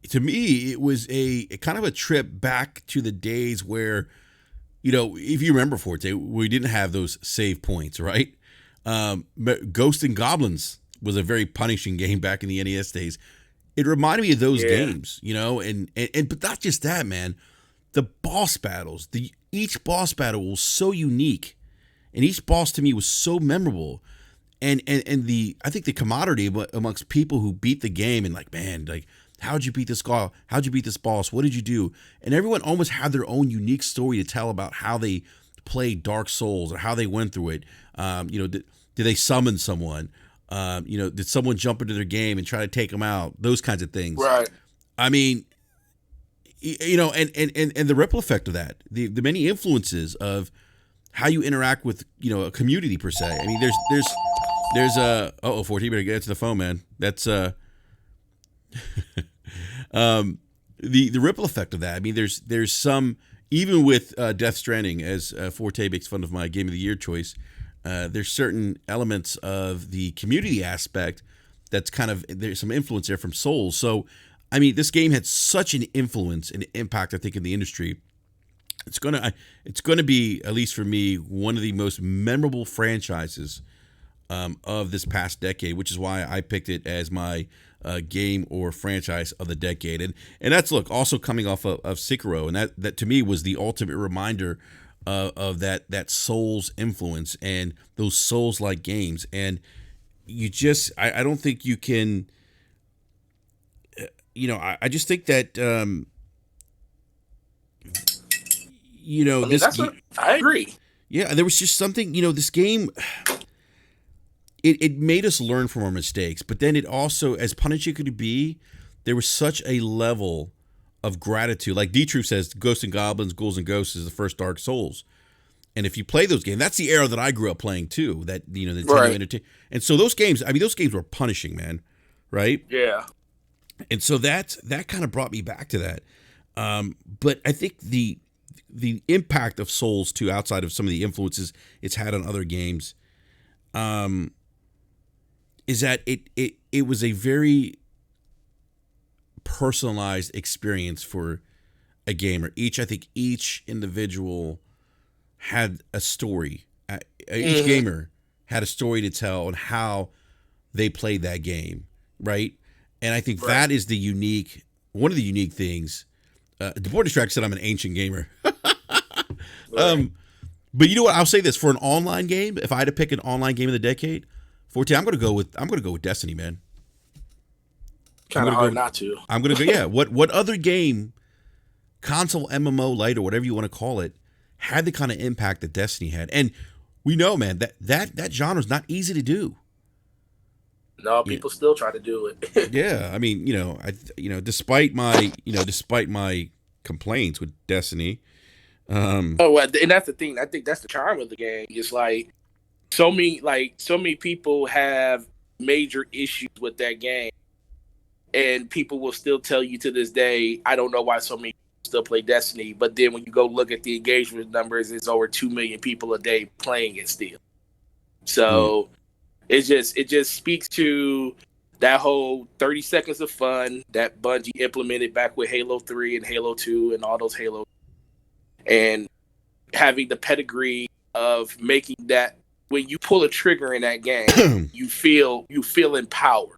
to me, it was a kind of a trip back to the days where, if you remember, Forte, we didn't have those save points, right? Ghosts and Goblins was a very punishing game back in the NES days. It reminded me of those games, and but not just that, man. The boss battles, each boss battle was so unique, and each boss to me was so memorable, and I think the camaraderie amongst people who beat the game and like, man, like, how'd you beat this guy? How'd you beat this boss? What did you do? And everyone almost had their own unique story to tell about how they played Dark Souls or how they went through it. Did they summon someone? Did someone jump into their game and try to take them out? Those kinds of things. Right. I mean, and the ripple effect of that, the many influences of how you interact with, a community per se. I mean, there's a 14, better get to the phone, man. That's the ripple effect of that. I mean, there's some, even with Death Stranding, as Forte makes fun of my Game of the Year choice, there's certain elements of the community aspect that's there's some influence there from Souls. So, I mean, this game had such an influence and impact, I think, in the industry. It's gonna be, at least for me, one of the most memorable franchises of this past decade, which is why I picked it as my game or franchise of the decade. And that's, also coming off of Sekiro, and that to me was the ultimate reminder of that Souls influence and those Souls-like games. And I don't think you can, I just think that, I agree. Yeah, there was just something, this game, it made us learn from our mistakes, but then it also, as punishing it could be, there was such a level of gratitude. Like D-Troop says, Ghosts and Goblins, Ghouls and Ghosts is the first Dark Souls. And if you play those games, that's the era that I grew up playing too, that, right. And so those games were punishing, man, right? Yeah. And so that kind of brought me back to that. But I think the impact of Souls too, outside of some of the influences it's had on other games, is that it was a very personalized experience for a gamer. I think each individual had a story. Each gamer had a story to tell on how they played that game, right? And I think that is one of the unique things. DePort Distract said I'm an ancient gamer. But you know what? I'll say this, for an online game, if I had to pick an online game of the decade, Forte, I'm gonna go with Destiny, man. Kind of hard not to. I'm gonna go. Yeah. What other game, console MMO light or whatever you want to call it, had the kind of impact that Destiny had. And we know, man, that genre is not easy to do. No, You know, people still try to do it. yeah, I mean, despite my complaints with Destiny, Oh, well, and that's the thing. I think that's the charm of the game. It's like so many people have major issues with that game, and people will still tell you to this day, I don't know why so many people still play Destiny. But then when you go look at the engagement numbers, it's over 2 million people a day playing it still. So it just speaks to that whole 30 seconds of fun that Bungie implemented back with Halo 3 and Halo 2 and all those Halo, and having the pedigree of making that when you pull a trigger in that game, you feel empowered.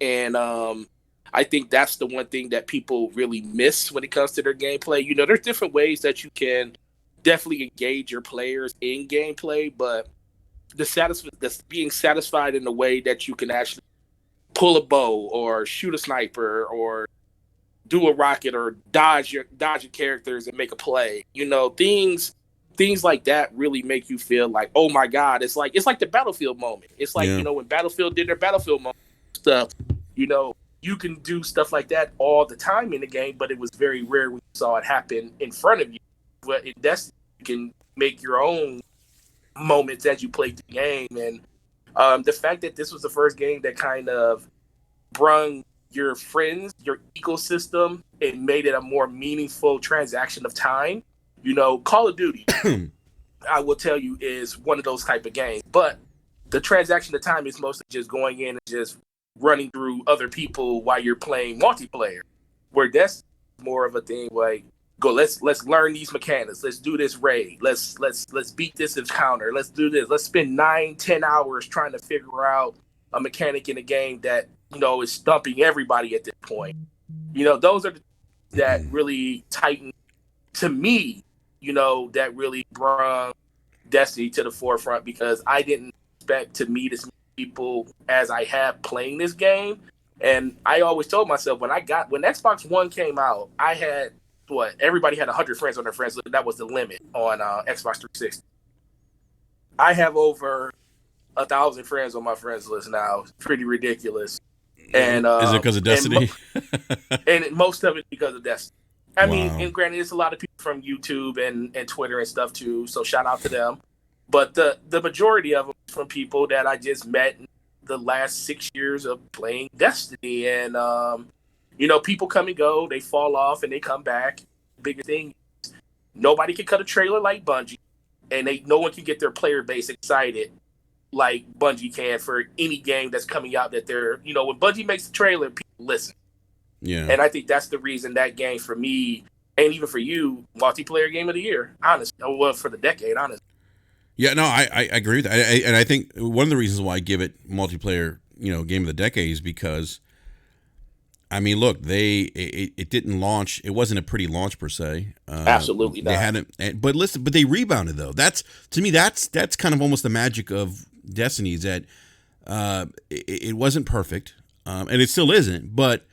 And I think that's the one thing that people really miss when it comes to their gameplay. You know, there's different ways that you can definitely engage your players in gameplay, but the being satisfied in the way that you can actually pull a bow or shoot a sniper or do a rocket or dodge your characters and make a play. You know, things like that really make you feel like, oh my God, it's like the Battlefield moment. It's like, you know, when Battlefield did their Battlefield moment stuff, you know, you can do stuff like that all the time in the game, but it was very rare when you saw it happen in front of you. But in Destiny, you can make your own moments as you play the game. And the fact that this was the first game that kind of brung your friends, your ecosystem, and made it a more meaningful transaction of time. You know, Call of Duty, I will tell you, is one of those type of games. But the transaction of time is mostly just going in and just running through other people while you're playing multiplayer. Where that's more of a thing like, go, let's learn these mechanics. Let's do this raid. Let's beat this encounter. Let's do this. Let's spend 9-10 hours trying to figure out a mechanic in a game that, you know, is stumping everybody at this point. You know, those are the that really tighten to me, you know, that really brought Destiny to the forefront, because I didn't expect to meet as many people as I have playing this game. And I always told myself when Xbox One came out, I had everybody had 100 friends on their friends list. That was the limit on Xbox 360. I have over 1,000 friends on my friends list now. It's pretty ridiculous. And is it because of Destiny? And most of it because of Destiny. I mean, and granted, it's a lot of people from YouTube and Twitter and stuff too, so shout out to them. But the majority of them from people that I just met in the last 6 years of playing Destiny. And, you know, people come and go, they fall off and they come back. Bigger thing, nobody can cut a trailer like Bungie, and no one can get their player base excited like Bungie can for any game that's coming out that they're, you know, when Bungie makes the trailer, people listen. Yeah. And I think that's the reason that game for me, and even for you, multiplayer game of the year, honestly. Well, for the decade, honestly. Yeah, no, I agree with that. And I think one of the reasons why I give it multiplayer, you know, game of the decade is because, I mean, look, it didn't launch. It wasn't a pretty launch per se. Absolutely not. They hadn't, but listen, but they rebounded though. That's, to me, that's kind of almost the magic of Destiny, is that it wasn't perfect, and it still isn't, but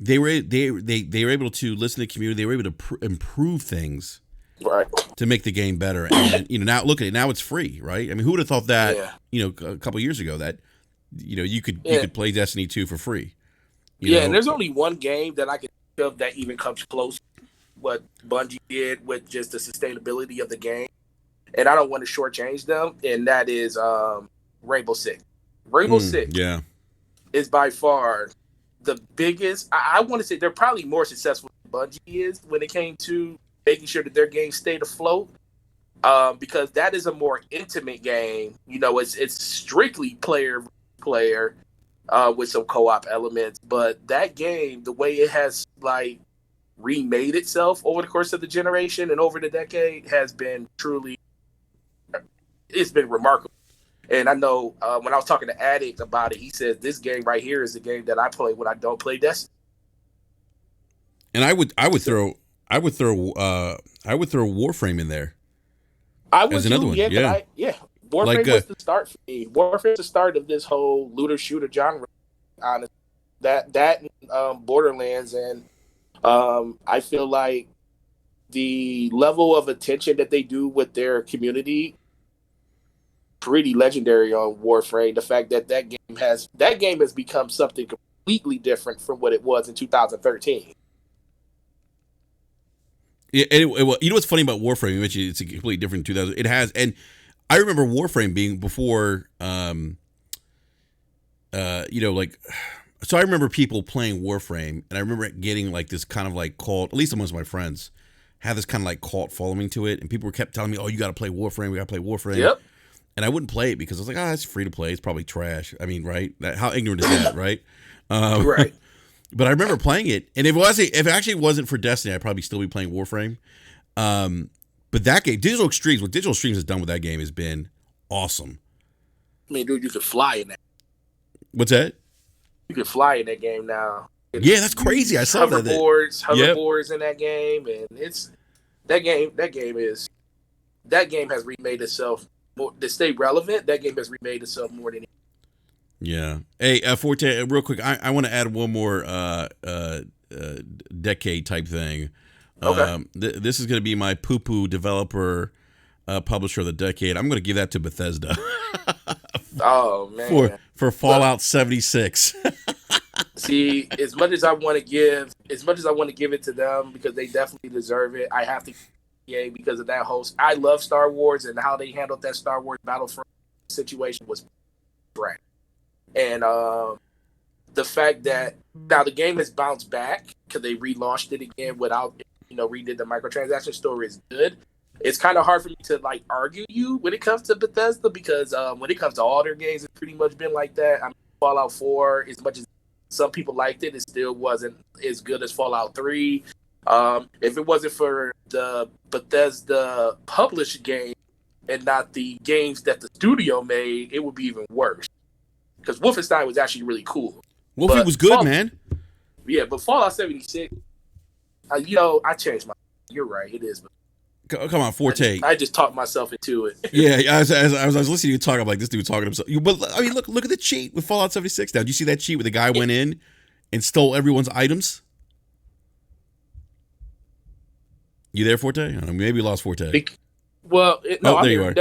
they were able to listen to the community. They were able to improve things, right, to make the game better. And you know, now look at it. Now it's free, right? I mean, who would have thought that? Yeah. You know, a couple of years ago that, you know, you could play Destiny 2 for free. You know? And there's only one game that I can think of that even comes close to what Bungie did with just the sustainability of the game, and I don't want to shortchange them, and that is Rainbow Six. Rainbow Six, is by far the biggest. I want to say they're probably more successful than Bungie is when it came to making sure that their game stayed afloat, because that is a more intimate game. You know, it's strictly player with some co-op elements, but that game, the way it has like remade itself over the course of the generation and over the decade, has been truly, it's been remarkable. And I know when I was talking to Addict about it, he said this game right here is the game that I play when I don't play Destiny. And I would throw Warframe in there. I would as another one. Warframe was the start for me. Warframe was the start of this whole looter shooter genre. Honestly, that and Borderlands, and I feel like the level of attention that they do with their community, pretty legendary on Warframe. The fact that that game has become something completely different from what it was in 2013. Yeah, well, you know what's funny about Warframe? You mentioned it's a completely different 2000. It has, and I remember Warframe being before, like, so I remember people playing Warframe, and I remember it getting like this kind of like cult, at least amongst my friends, had this kind of like cult following to it, and people kept telling me, "Oh, you got to play Warframe. We got to play Warframe." Yep. And I wouldn't play it because I was like, "Oh, it's free to play. It's probably trash." I mean, right? How ignorant is that, right? Right. But I remember playing it, and if it actually wasn't for Destiny, I'd probably still be playing Warframe. But that game, what Digital Extremes has done with that game has been awesome. I mean, dude, you could fly in that. What's that? You can fly in that game now. Yeah, that's crazy. I saw hoverboards in that game, and it's that game. That game has remade itself more to stay relevant. That game has remade itself more than. Yeah. Hey, Forte, real quick, I want to add one more decade type thing. Okay. This is going to be my poo-poo developer publisher of the decade. I'm going to give that to Bethesda. Oh man. For Fallout 76. See, as much as I want to give it to them because they definitely deserve it, I have to because of that host. I love Star Wars, and how they handled that Star Wars Battlefront situation was great. And the fact that now the game has bounced back because they relaunched it again without, redid the microtransaction story is good. It's kind of hard for me to like argue you when it comes to Bethesda because when it comes to all their games, it's pretty much been like that. I mean, Fallout 4, as much as some people liked it, it still wasn't as good as Fallout 3. If it wasn't for the Bethesda published game and not the games that the studio made, it would be even worse. Because Wolfenstein was actually really cool. Wolfie was good, man. Yeah, but Fallout 76, I changed my. You're right, it is. Come on, Forte. I just talked myself into it. Yeah, as I was listening to you talk, I'm like, this dude talking to himself. But I mean, look at the cheat with Fallout 76. Now, did you see that cheat where the guy went in and stole everyone's items? You there, Forte? Maybe you lost Forte. There you are.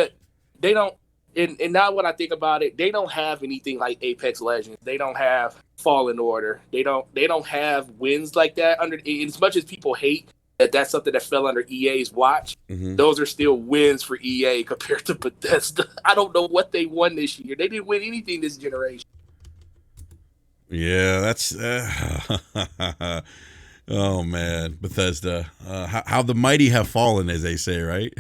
They don't. And now when I think about it, they don't have anything like Apex Legends. They don't have Fallen Order. They don't have wins like that. As much as people hate that's something that fell under EA's watch, those are still wins for EA compared to Bethesda. I don't know what they won this year. They didn't win anything this generation. Yeah, that's oh man, Bethesda. How the mighty have fallen, as they say, right?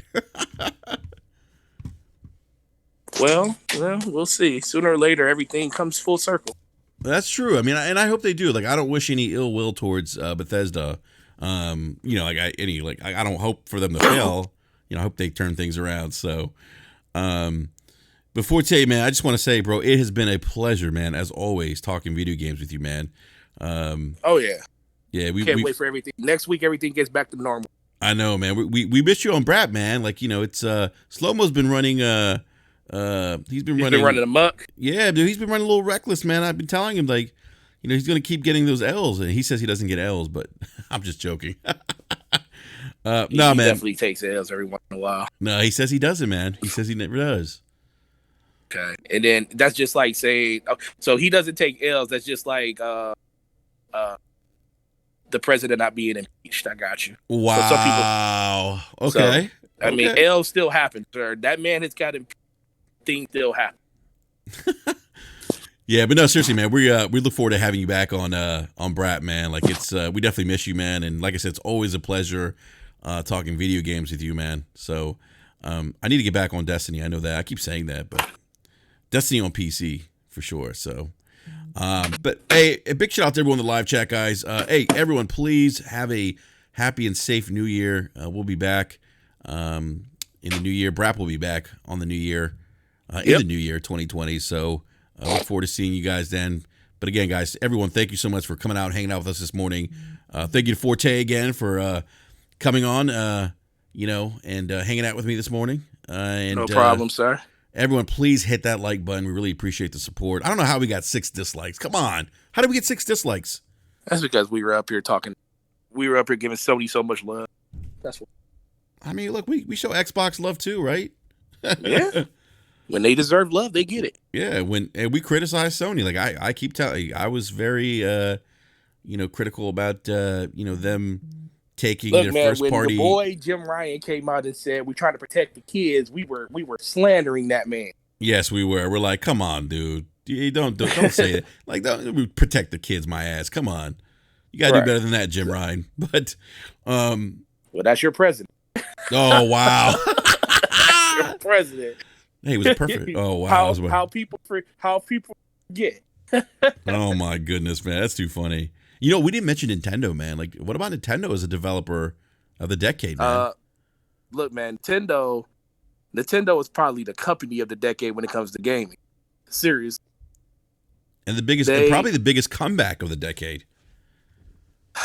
Well, we'll see. Sooner or later, everything comes full circle. That's true. I mean, and I hope they do. Like, I don't wish any ill will towards Bethesda. I don't hope for them to fail. I hope they turn things around. So, before today, man, I just want to say, bro, it has been a pleasure, man, as always, talking video games with you, man. Oh yeah, yeah. We can't wait for everything. Next week, everything gets back to normal. I know, man. We missed you on Brat, man. Like, it's Slow-Mo's been running. He's been running amok. Yeah, dude, he's been running a little reckless, man. I've been telling him, like, he's going to keep getting those L's, and he says he doesn't get L's, but I'm just joking. He definitely takes L's every once in a while. No, he says he doesn't, man. He says he never does. Okay, and then that's just like saying, so he doesn't take L's. That's just like the president not being impeached. I got you. Wow. So some people, okay. I mean, L's still happen, sir. That man has got impeached. Things still happen. Yeah, but no, seriously, man, we look forward to having you back on Brat, man. Like, it's we definitely miss you, man. And like I said, it's always a pleasure talking video games with you, man. So I need to get back on Destiny. I know that. I keep saying that, but Destiny on PC for sure. So, but hey, a big shout out to everyone in the live chat, guys. Hey, everyone, please have a happy and safe New Year. We'll be back in the new year. Brat will be back on the new year. In the new year 2020. So I look forward to seeing you guys then. But again, guys, everyone, thank you so much for coming out and hanging out with us this morning. Thank you to Forte again for coming on, and hanging out with me this morning. No problem, sir. Everyone, please hit that like button. We really appreciate the support. I don't know how we got 6 dislikes. Come on. How did we get 6 dislikes? That's because we were up here talking. We were up here giving Sony so much love. That's what. I mean, look, we show Xbox love too, right? Yeah. When they deserve love, they get it. Yeah, and we criticize Sony. Like I keep telling, I was very critical about them taking Look, their man, first when party. your boy Jim Ryan came out and said we're trying to protect the kids, we were slandering that man. Yes, we were. We're like, come on, dude. You don't say it. Like, don't protect the kids, my ass. Come on, you gotta do better than that, Jim Ryan. But, well, that's your president. Oh wow, Your president. Hey, he was perfect. Oh wow, how people forget. Oh my goodness, man, that's too funny. You know, we didn't mention Nintendo, man. Like, what about Nintendo as a developer of the decade, man? Look, man, Nintendo is probably the company of the decade when it comes to gaming. Seriously. And probably the biggest comeback of the decade.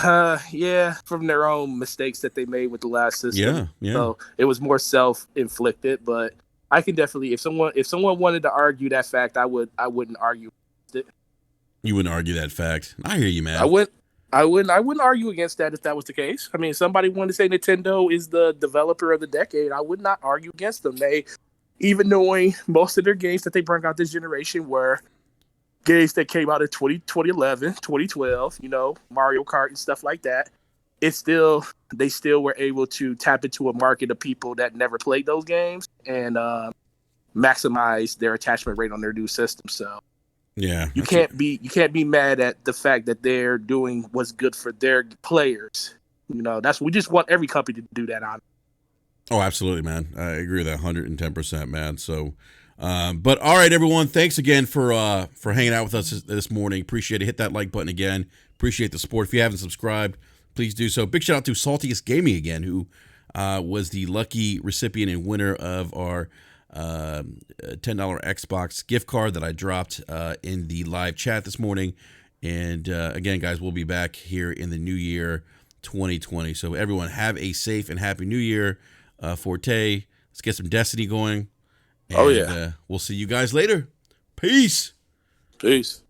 Yeah, from their own mistakes that they made with the last system. Yeah. So it was more self-inflicted, but I can definitely, if someone wanted to argue that fact, I wouldn't argue it. You wouldn't argue that fact. I hear you, man. I wouldn't argue against that if that was the case. I mean, if somebody wanted to say Nintendo is the developer of the decade, I would not argue against them. They, even knowing most of their games that they brought out this generation were games that came out in 2011, 2012, Mario Kart and stuff like that. They still were able to tap into a market of people that never played those games and maximize their attachment rate on their new system. So yeah, you can't be mad at the fact that they're doing what's good for their players. We just want every company to do that on. Oh, absolutely, man. I agree with that 110%, man. So, but all right, everyone. Thanks again for hanging out with us this morning. Appreciate it. Hit that like button again. Appreciate the support. If you haven't subscribed, please do so. Big shout out to Saltiest Gaming again, who was the lucky recipient and winner of our $10 Xbox gift card that I dropped in the live chat this morning. And again, guys, we'll be back here in the new year 2020. So everyone have a safe and happy new year. Forte, let's get some Destiny going. And, we'll see you guys later. Peace. Peace.